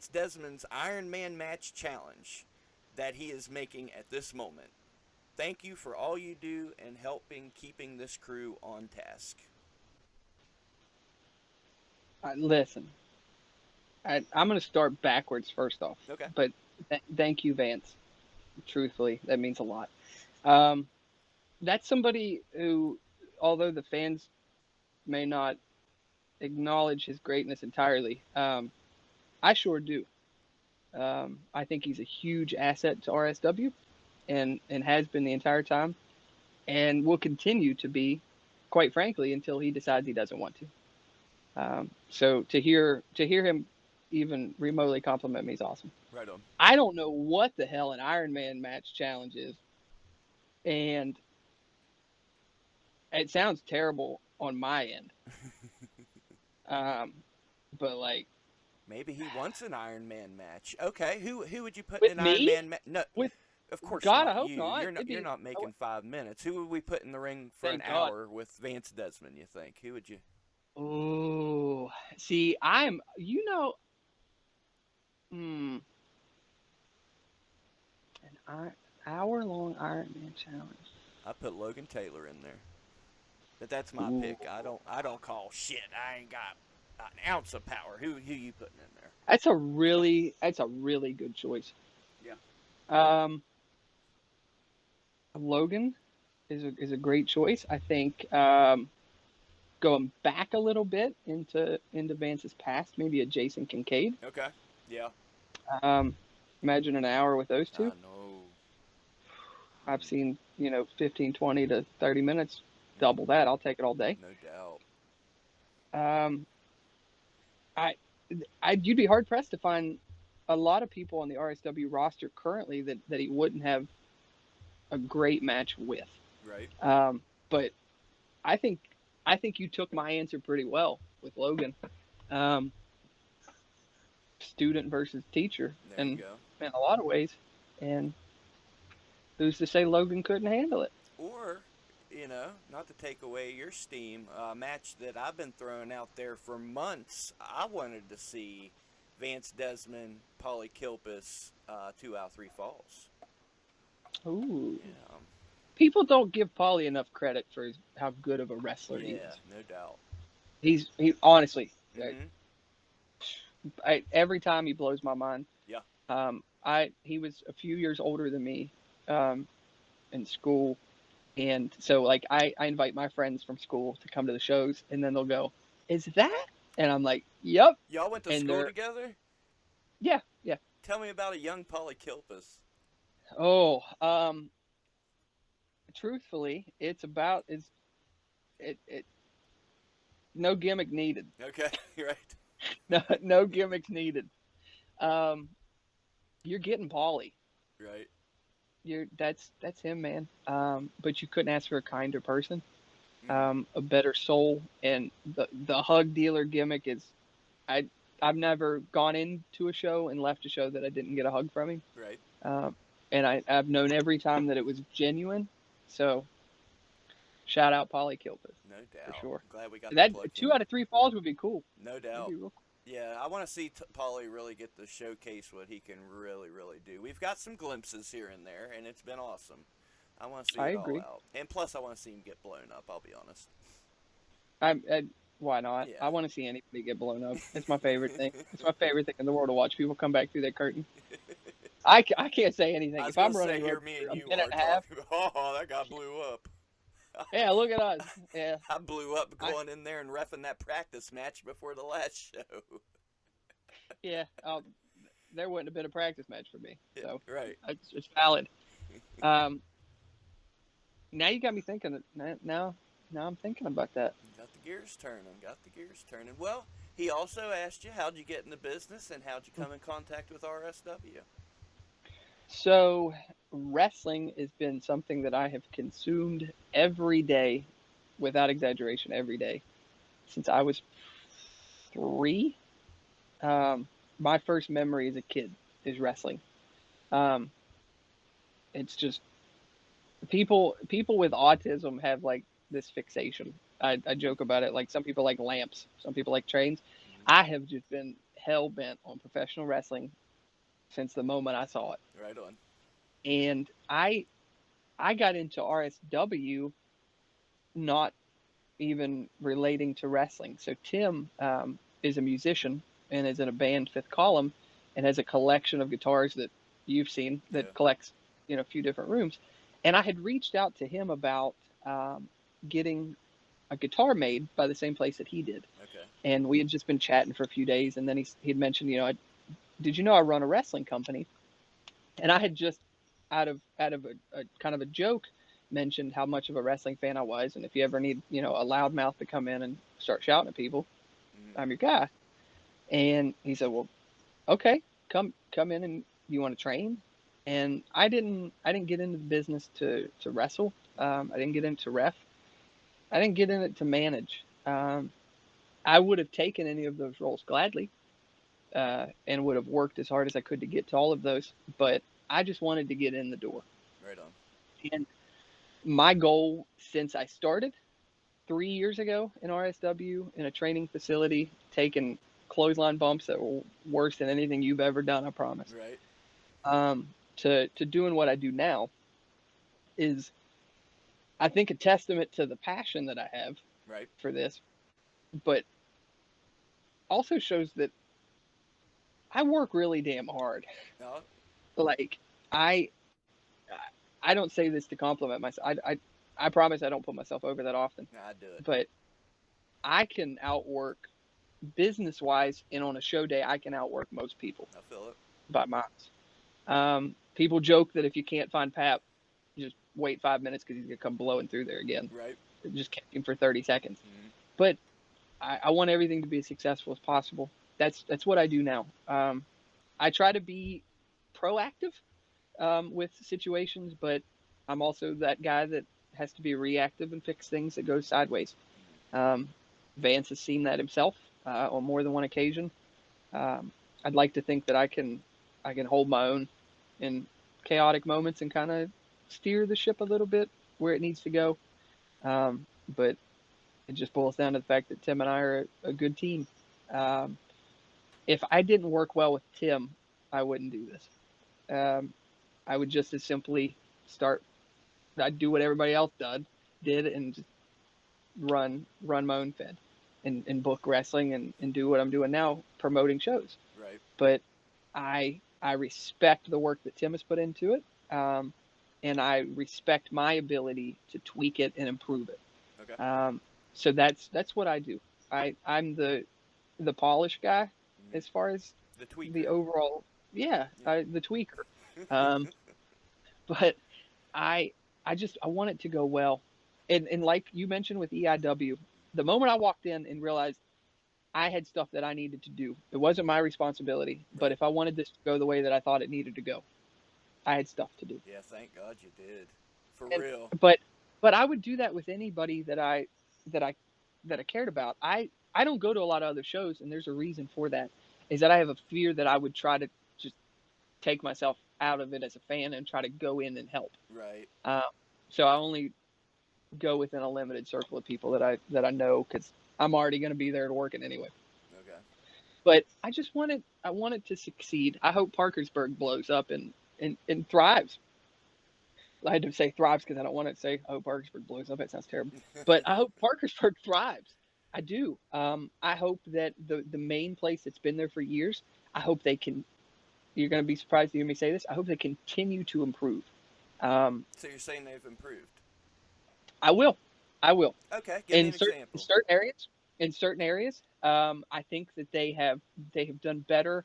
Desmond's Iron Man match challenge that he is making at this moment? Thank you for all you do and helping keeping this crew on task. Listen, I'm going to start backwards first off. Okay. But thank you, Vance. Truthfully, that means a lot. Um, that's somebody who, although the fans may not acknowledge his greatness entirely, I sure do. I think he's a huge asset to RSW, and has been the entire time, and will continue to be, quite frankly, until he decides he doesn't want to. So to hear him even remotely compliment me is awesome. Right on. I don't know what the hell an Iron Man match challenge is, and it sounds terrible on my end. Um, but like Maybe he wants an Iron Man match. Okay, who would you put in with an Iron me, Man match? No, with of course God, I not hope you. not. You're It'd be not oh, making 5 minutes. Who would we put in the ring for an thank God. hour with Vance Desmond? You think? Who would you? Oh, see, I'm hmm, an hour long Iron Man challenge. I put Logan Taylor in there. But that's my Ooh, pick. I don't call shit. I ain't got an ounce of power. Who you putting in there? that's a really good choice. Yeah. Um, Logan is a great choice. I think going back a little bit into Vance's past, maybe a Jason Kincaid. Okay. Yeah. Um, Imagine an hour with those I two. know. I've seen 15, 20 to 30 minutes, Mm, double that. I'll take it all day. no doubt. Um, I, you'd be hard pressed to find a lot of people on the RSW roster currently that he wouldn't have a great match with. Right. But I think I think you took my answer pretty well with Logan. Um, Student versus teacher, There you and go. in a lot of ways. And who's to say Logan couldn't handle it? Or, not to take away your steam, a match that I've been throwing out there for months. I wanted to see Vance Desmond, Paulie Kilpis, 2 out 3 falls. Ooh, You know. people don't give Paulie enough credit for how good of a wrestler he Yeah, is. no doubt. He honestly, Mm-hmm. every time he blows my mind. Yeah. He was a few years older than me, um, in school, and so like I invite my friends from school to come to the shows, and then they'll go, "Is that?" And I'm like, "Yep," Y'all went to and school they're together? yeah, yeah. Tell me about a young Paulie Kilpis. Oh, truthfully, it's about is it no gimmick needed. Okay, right. No gimmicks needed. Um, you're getting Paulie. Right. That's him, man. But you couldn't ask for a kinder person, Mm-hmm. a better soul, and the hug dealer gimmick is I I've never gone into a show and left a show that I didn't get a hug from him. Right. Um, and I've known every time that it was genuine. So shout out Polly Kilpis No for doubt. sure. Glad we got to That plug two him. out of three falls would be cool. No That'd doubt. be real cool. Yeah, I want to see Paulie really get to showcase what he can really, really do. We've got some glimpses here and there, and it's been awesome. I want to see I it all agree. out. And plus, I want to see him get blown up, I'll be honest. I why not? Yeah. I want to see anybody get blown up. It's my favorite thing. It's my favorite thing in the world to watch people come back through that curtain. I can't say anything. I was If going I'm to running say, the here ropes me for and a you minute are and a half, talking. Oh, that guy blew up. yeah, look at us. Yeah, I blew up I going in there and reffing that practice match before the last show. yeah. There wouldn't have been a practice match for me, Yeah, so right. it's valid. Um, Now you got me thinking. Now I'm thinking about that. Got the gears turning. Got the gears turning. Well, he also asked you how'd you get in the business and how'd you come in contact with RSW. So wrestling has been something that I have consumed every day, without exaggeration, every day since I was 3. Um, my first memory as a kid is wrestling. Um, it's just people with autism have like this fixation. I joke about it. Like some people like lamps, some people like trains. Mm-hmm. I have just been hell bent on professional wrestling since the moment I saw it. Right on. And I got into RSW not even relating to wrestling. So Tim is a musician and is in a band, Fifth Column, and has a collection of guitars that you've seen Yeah. that collects a few different rooms. And I had reached out to him about getting a guitar made by the same place that he did. Okay. And we had just been chatting for a few days, and then he'd mentioned, did you know I run a wrestling company? And I had just out of a kind of a joke mentioned how much of a wrestling fan I was, and if you ever need a loudmouth to come in and start shouting at people, Mm-hmm. I'm your guy. And he said, well, okay, come in and you want to train? And I didn't get into the business to wrestle. I didn't get into ref. I didn't get in it to manage. I would have taken any of those roles gladly, and would have worked as hard as I could to get to all of those. But I just wanted to get in the door. Right on. And my goal since I started 3 years ago in RSW in a training facility, taking clothesline bumps that were worse than anything you've ever done, I promise. Right. To doing what I do now is, I think, a testament to the passion that I have Right. for this, but also shows that I work really damn hard. No. Like, I I don't say this to compliment myself. I promise I don't put myself over that often, I do it. but I can outwork business wise, and on a show day, I can outwork most people I feel it. by miles. People joke that if you can't find Pap, you just wait 5 minutes because he's gonna come blowing through there again. Right. Just catch him for 30 seconds. Mm-hmm. But I want everything to be as successful as possible. That's what I do now. I try to be proactive with situations, but I'm also that guy that has to be reactive and fix things that go sideways. Um, Vance has seen that himself on more than one occasion. I'd like to think that I can hold my own in chaotic moments and kind of steer the ship a little bit where it needs to go. But it just boils down to the fact that Tim and I are a good team. Um, if I didn't work well with Tim, I wouldn't do this. I would just as simply start. I'd do what everybody else did, and just run my own fed, and book wrestling and do what I'm doing now, promoting shows. Right. But I respect the work that Tim has put into it, and I respect my ability to tweak it and improve it. Okay. So that's what I do. I'm the polish guy Mm-hmm. as far as The the tweaker. overall, yeah, Yeah. the tweaker. Um, but I I want it to go well. And like you mentioned with EIW, the moment I walked in and realized I had stuff that I needed to do, it wasn't my responsibility. But Right. if I wanted this to go the way that I thought it needed to go, I had stuff to do. Yeah. Thank God you did. For And real. but but I would do that with anybody that I that I cared about. I don't go to a lot of other shows, and there's a reason for that. Is that I have a fear that I would try to just take myself out of it as a fan and try to go in and help. Right. Uh, so I only go within a limited circle of people that I know, because I'm already going to be there to work it anyway. Okay. But I want it to succeed. I hope Parkersburg blows up and thrives. I had to say thrives because I don't want to say I hope Parkersburg blows up. It sounds terrible. But I hope Parkersburg thrives. I do. I hope that the main place that's been there for years, I hope they can. You're going to be surprised to hear me say this. I hope they continue to improve. Um, So you're saying they've improved? I will. I will. Okay. Give me In an in example. certain areas, I think that they have done better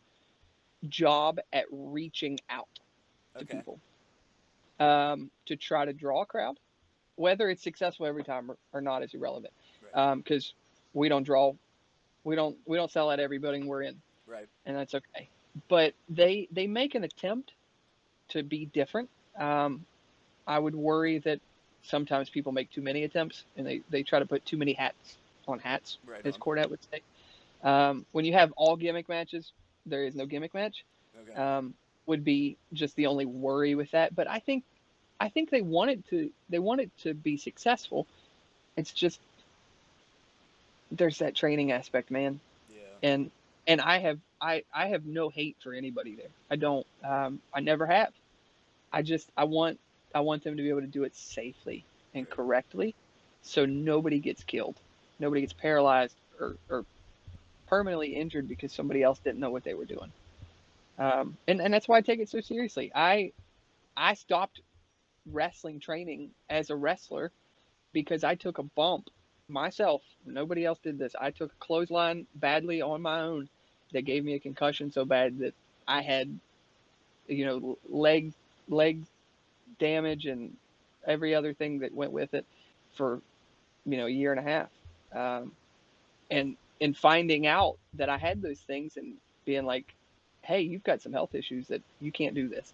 job at reaching out to Okay. people, to try to draw a crowd. Whether it's successful every time or not is irrelevant, Right. because we don't draw, we don't sell at every building we're in, Right. and that's okay. But they make an attempt to be different. Um, I would worry that sometimes people make too many attempts, and they try to put too many hats on hats, Right as on. Cornette would say. When you have all gimmick matches, there is no gimmick match. Okay. Um, would be just the only worry with that. But I think they want it to be successful. It's just there's that training aspect, man. Yeah. And I have no hate for anybody there. I don't. I never have. I want them to be able to do it safely and Right. correctly, so nobody gets killed, nobody gets paralyzed or permanently injured because somebody else didn't know what they were doing. And that's why I take it so seriously. I stopped wrestling training as a wrestler because I took a bump myself. Nobody else did this. I took a clothesline badly on my own that gave me a concussion so bad that I had, leg damage and every other thing that went with it for a year and a half. Um, and and finding out that I had those things and being like, hey, you've got some health issues that you can't do this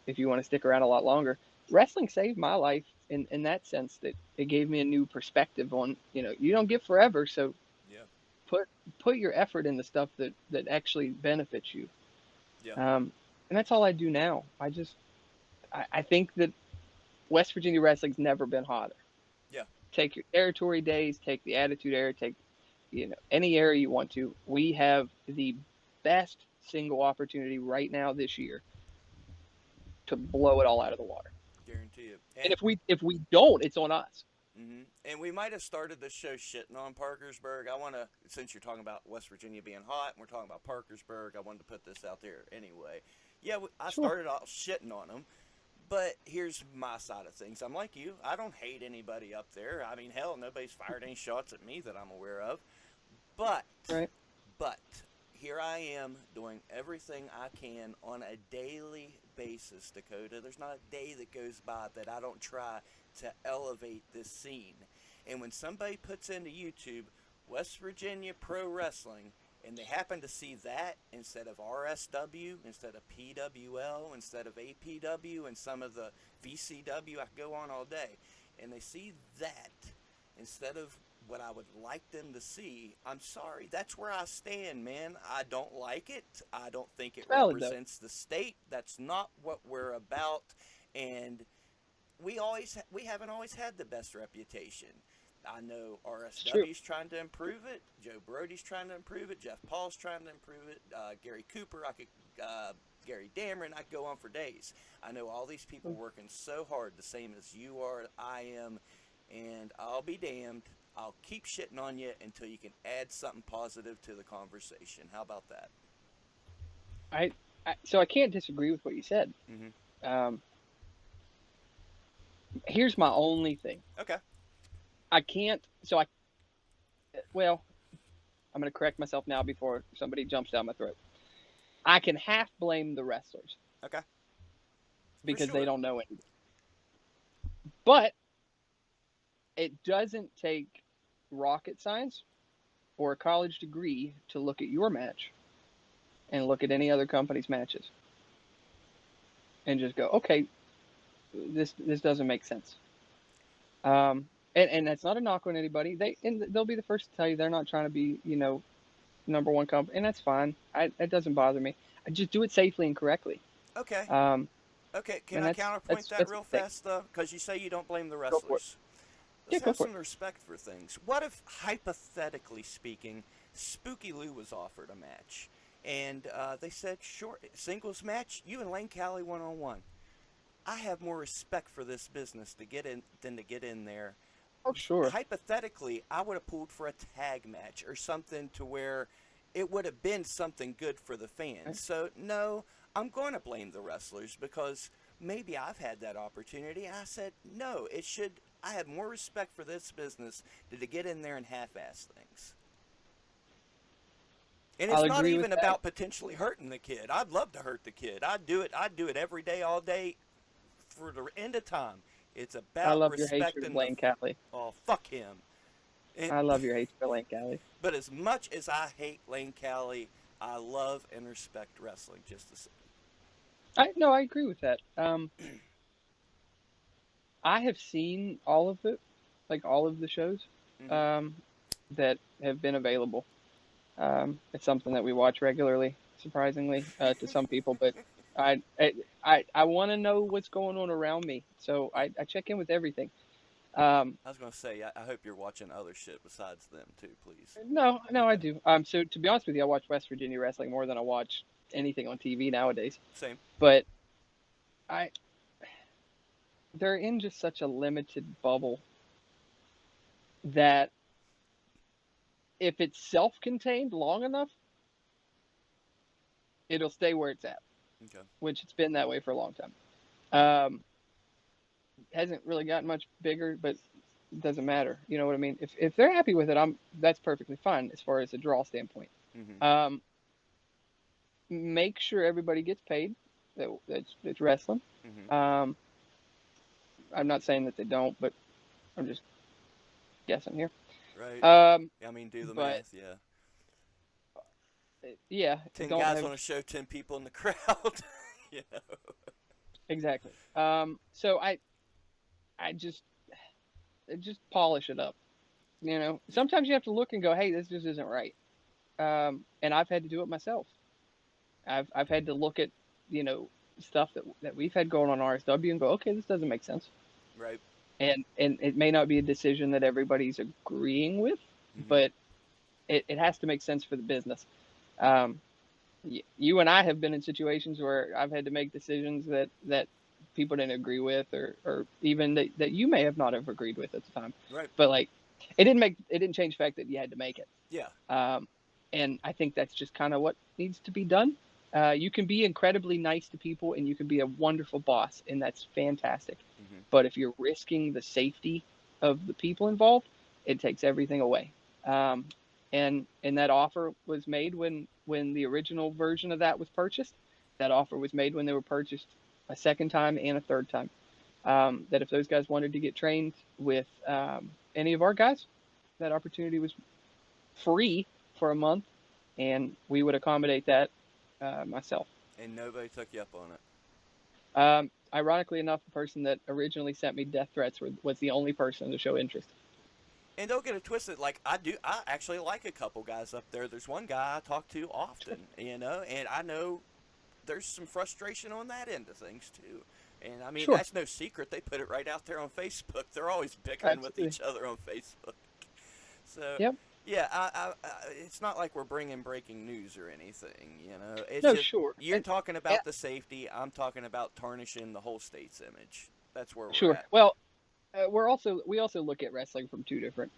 if you want to stick around a lot longer. Wrestling saved my life in that sense that it gave me a new perspective on, you don't get forever. So Yeah. put put your effort in the stuff that actually benefits you. Yeah. And that's all I do now. I think that West Virginia wrestling's never been hotter. Yeah. Take your territory days, take the attitude era, take any era you want to. We have the best single opportunity right now this year to blow it all out of the water. Guarantee it. And if we don't, it's on us. And we might have started this show shitting on Parkersburg. I want to, since you're talking about West Virginia being hot and we're talking about Parkersburg, I wanted to put this out there anyway. Yeah, I Sure. started off shitting on them, but here's my side of things. I'm like you. I don't hate anybody up there. I mean, hell, nobody's fired any shots at me that I'm aware of. But, Right. but, here I am doing everything I can on a daily basis, Dakota. There's not a day that goes by that I don't try to elevate this scene. And when somebody puts into YouTube West Virginia Pro Wrestling and they happen to see that instead of RSW, instead of PWL, instead of APW, and some of the VCW, I could go on all day, and they see that instead of what I would like them to see, I'm sorry, that's where I stand, man. I don't like it. I don't think it It's valid though. represents the state. That's not what we're about. And we haven't always had the best reputation. I know It's true. RSW's trying to improve it. Joe Brody's trying to improve it. Jeff Paul's trying to improve it. Gary Cooper, Gary Dameron, I could go on for days. I know all these people working so hard, the same as you are, I am, and I'll be damned. I'll keep shitting on you until you can add something positive to the conversation. How about that? So I can't disagree with what you said. Mm-hmm. Um, Here's my only thing. Okay. I can't. So I. Well, I'm going to correct myself now before somebody jumps down my throat. I can half blame the wrestlers Okay. because they sure. don't know anything. But it doesn't take rocket science or a college degree to look at your match and look at any other company's matches and just go, okay, this doesn't make sense. And that's not a knock on anybody. They'll be the first to tell you they're not trying to be number one company, and that's fine. It doesn't bother me. I just do it safely and correctly. Okay. Um, Okay. Can and I that's counterpoint that's that that's real the thing. fast though? Because you say you don't blame the Go for it. wrestlers. Yeah, Let's go have for it. some respect for things. What if, hypothetically speaking, Spooky Lou was offered a match, and they said, "Sure, singles match, you and Lane Cali 1-on-1." I have more respect for this business to get in than to get in there. Oh, sure. Hypothetically, I would have pulled for a tag match or something to where it would have been something good for the Right. fans. So no, I'm going to blame the wrestlers because maybe I've had that opportunity. I said no. It should. I have more respect for this business than to get in there and half-ass things. And it's I'll not agree with even that. about potentially hurting the kid. I'd love to hurt the kid. I'd do it. I'd do it every day, all day, for the end of time. It's I about love your hatred of respecting the. Lane Cali. Oh, fuck him. And, I love your hatred of Lane Cali. but as much as I hate Lane Cali, I love and respect wrestling just the same. No, I agree with that. I have seen all of it, like all of the shows Mm-hmm. um, that have been available. It's something that we watch regularly, surprisingly to some people, but I want to know what's going on around me, so I check in with everything. Um, I was gonna say, I hope you're watching other shit besides them too, please. no, I Okay. do. So to be honest with you, I watch West Virginia wrestling more than I watch anything on TV nowadays. Same. But I they're in just such a limited bubble that if it's self-contained long enough, it'll stay where it's at, Okay. which it's been that way for a long time. Um, hasn't really gotten much bigger, but it doesn't matter. You know what I mean? If they're happy with it, that's perfectly fine as far as a draw standpoint. Mm-hmm. Um, Make sure everybody gets paid. That's wrestling. Mm-hmm. Um, I'm not saying that they don't, but I'm just guessing here. Right. I mean, do the But math. Yeah. yeah, 10 don't guys have on a show, 10 people in the crowd. you know. exactly. So I just polish it up. Yeah. Sometimes you have to look and go, hey, this just isn't right. And I've had to do it myself. I've had to look at you know stuff that we've had going on RSW and go, okay, this doesn't make sense. Right. And it may not be a decision that everybody's agreeing with, Mm-hmm. but it has to make sense for the business. Um, you and I have been in situations where I've had to make decisions that people didn't agree with, or even that you may have not have agreed with at the time. Right. But like, it didn't change the fact that you had to make it. Yeah. Um, and I think that's just kind of what needs to be done. You can be incredibly nice to people, and you can be a wonderful boss, and that's fantastic. Mm-hmm. But if you're risking the safety of the people involved, it takes everything away. Um, and that offer was made when the original version of that was purchased. That offer was made when they were purchased a second time and a third time. That if those guys wanted to get trained with any of our guys, that opportunity was free for a month, and we would accommodate that myself. And nobody took you up on it. Ironically enough, the person that originally sent me death threats was the only person to show interest. And don't get it twisted. Like I do, I actually like a couple guys up there. There's one guy I talk to often, and I know there's some frustration on that end of things too. And I mean, Sure, that's no secret. They put it right out there on Facebook. They're always bickering with absolutely. each other on Facebook. So, Yep. yeah, it's not like we're bringing breaking news or anything. It's No, just sure, you're talking and about the safety. I'm talking about tarnishing the whole state's image. That's where we're sure. at. Well, we also look at wrestling from two different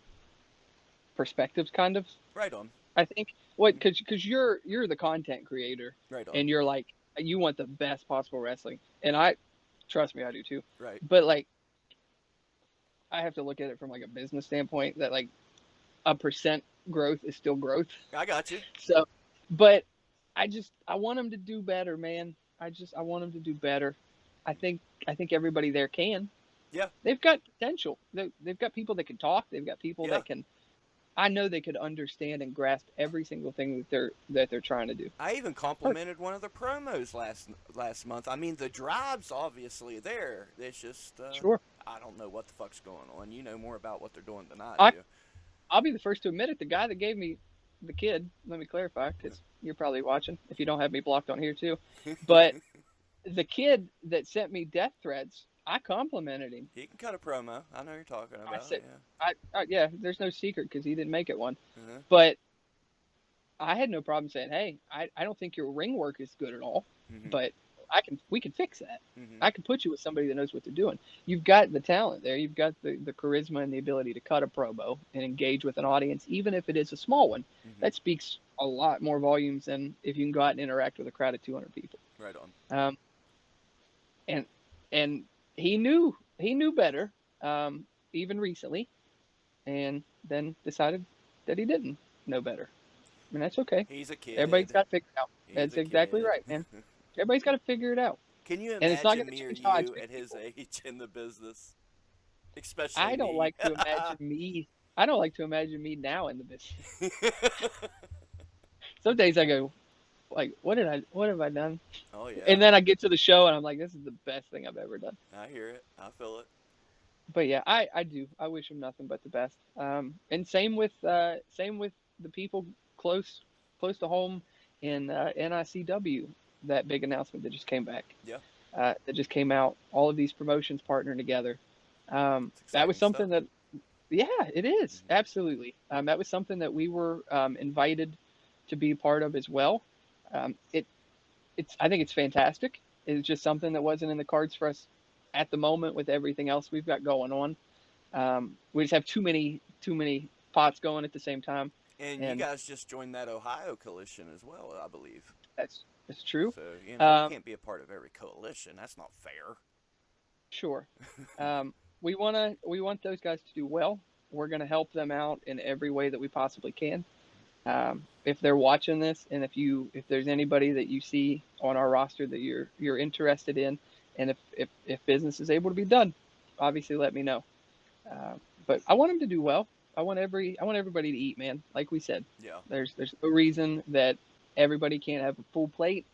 perspectives, kind of. Right on. I think what because you're the content creator, Right on. and you're like you want the best possible wrestling, and I trust me, I do too. Right. But like I have to look at it from like a business standpoint that like a percent growth is still growth. I got you. So, but I want them to do better, man. I want them to do better. I think I think everybody there can. Yeah. They've got potential. They've got people that can talk. They've got people Yeah. that can. I know they could understand and grasp every single thing that they're trying to do. I even complimented one of the promos last month. I mean, the drive's obviously there. It's just Sure. I don't know what the fuck's going on. You know more about what they're doing than I I do. I'll be the first to admit it. The guy that gave me the kid. Let me clarify, because you're probably watching. If you don't have me blocked on here too, but the kid that sent me death threats, I complimented him. He can cut a promo. I know what you're talking I about. said, yeah, there's no secret because he didn't make it one. Yeah. Uh-huh. But I had no problem saying, hey, I don't think your ring work is good at all, Mhm. but we can fix that. Mhm. I can put you with somebody that knows what they're doing. You've got the talent there. You've got the charisma and the ability to cut a promo and engage with an audience, even if it is a small one. Mhm. That speaks a lot more volumes than if you can go out and interact with a crowd of 200 people. Right on. Um, and and he knew better, even recently, and then decided that he didn't know better. I mean, that's okay. He's a Everybody's kid. got to figure it out. He's That's a exactly kid. right, man. Everybody's got to figure it out, Can you and it's not imagine going to me or change how I you treat at his people. age in the business? Especially I don't me. like to imagine me. I don't like to imagine me now in the business. Some days I go, like, what have I done? Oh yeah, And then I get to the show and I'm like, this is the best thing I've ever done. I hear it. I feel it. But yeah, I do. I wish him nothing but the best. And same with the people close to home in NICW. That big announcement that just came back. Yeah, That just came out. All of these promotions partnering together. it's That was exciting something stuff. that, yeah, it is Mhm. absolutely. That was something that we were invited to be a part of as well. It's I think it's fantastic. It's just something that wasn't in the cards for us at the moment with everything else we've got going on. We just have too many pots going at the same time, And you and guys just joined that Ohio coalition as well, I believe. that's true. So you Um, can't be a part of every coalition. That's not fair. sure. We want those guys to do well. We're going to help them out in every way that we possibly can. If they're watching this, and if there's anybody that you see on our roster that you're interested in, and if business is able to be done, obviously let me know. Uh, but I want them to do well. I want everybody to eat, man. Like we said, Yeah, there's no reason that everybody can't have a full plate,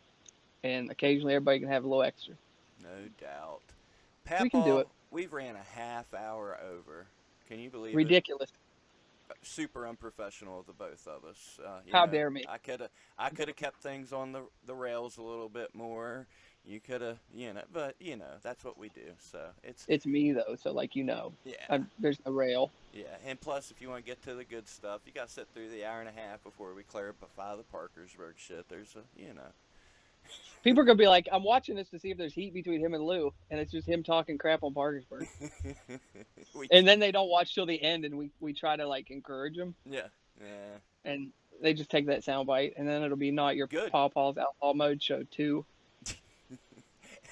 and occasionally everybody can have a little extra. no doubt. We can do Papaw, it. we've ran a half hour over. Can you believe it? Ridiculous. Super unprofessional of the both of us. How dare me? I could have kept things on the rails a little bit more. You could have, but that's what we do. So It's me though, so like yeah, there's no rail. yeah. And plus, if you want to get to the good stuff, you got to sit through the hour and a half before we clarify the Parkersburg shit. There's a. People are gonna be like, I'm watching this to see if there's heat between him and Lou, and it's just him talking crap on Parkersburg. we And then they don't watch till the end, and we try to like encourage them, yeah, yeah. and they just take that sound bite, and then it'll be not your Good. Pawpaw's Outlaw Mode Show 2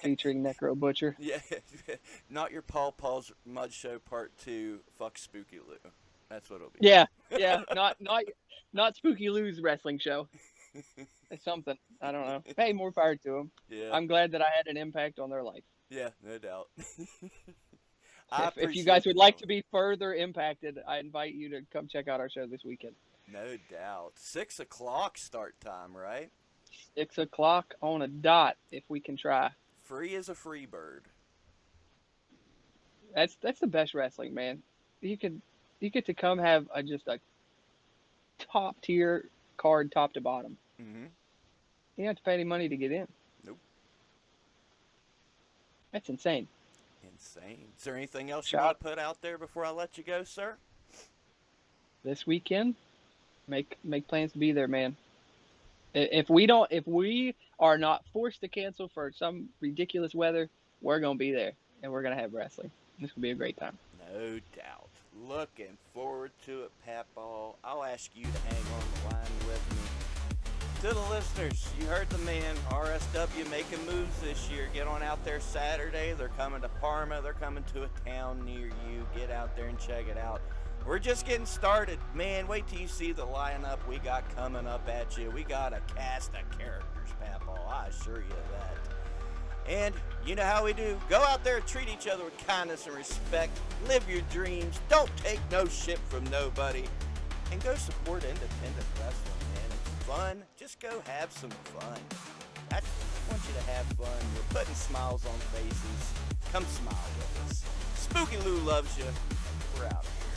featuring Necro Butcher. Yeah, not your Paul's Mud Show Part 2. Fuck Spooky Lou. That's what it'll be. Yeah, yeah, not Spooky Lou's wrestling show. It's something. I don't know. Hey, more power to him. Yeah, I'm glad that I had an impact on their life. yeah, no doubt. If you guys would like to be further impacted, I invite you to come check out our show this weekend. No doubt. 6 o'clock start time, right? 6 o'clock on a dot, if we can try. Free as a free bird. That's the best wrestling, man. You get to come have just a top tier card, top to bottom. Mm-hmm. You don't have to pay any money to get in. Nope. That's insane. Insane. Is there anything else you want to put out there before I let you go, sir? This weekend, make plans to be there, man. If we are not forced to cancel for some ridiculous weather, we're gonna be there and we're gonna have wrestling. This will be a great time. No doubt. Looking forward to it, Pat-Ball. I'll ask you to hang on the line with me. To the listeners, you heard the man. RSW making moves this year. Get on out there Saturday. They're coming to Parma. They're coming to a town near you. Get out there and check it out. We're just getting started. Man, wait till you see the lineup we got coming up at you. We got a cast of characters, Pat-Ball. I assure you of that. And you know how we do. Go out there and treat each other with kindness and respect. Live your dreams. Don't take no shit from nobody. And go support independent wrestling, man. It's fun. Just go have some fun. I want you to have fun. We're putting smiles on faces. Come smile with us. Spooky Lou loves you. We're out of here.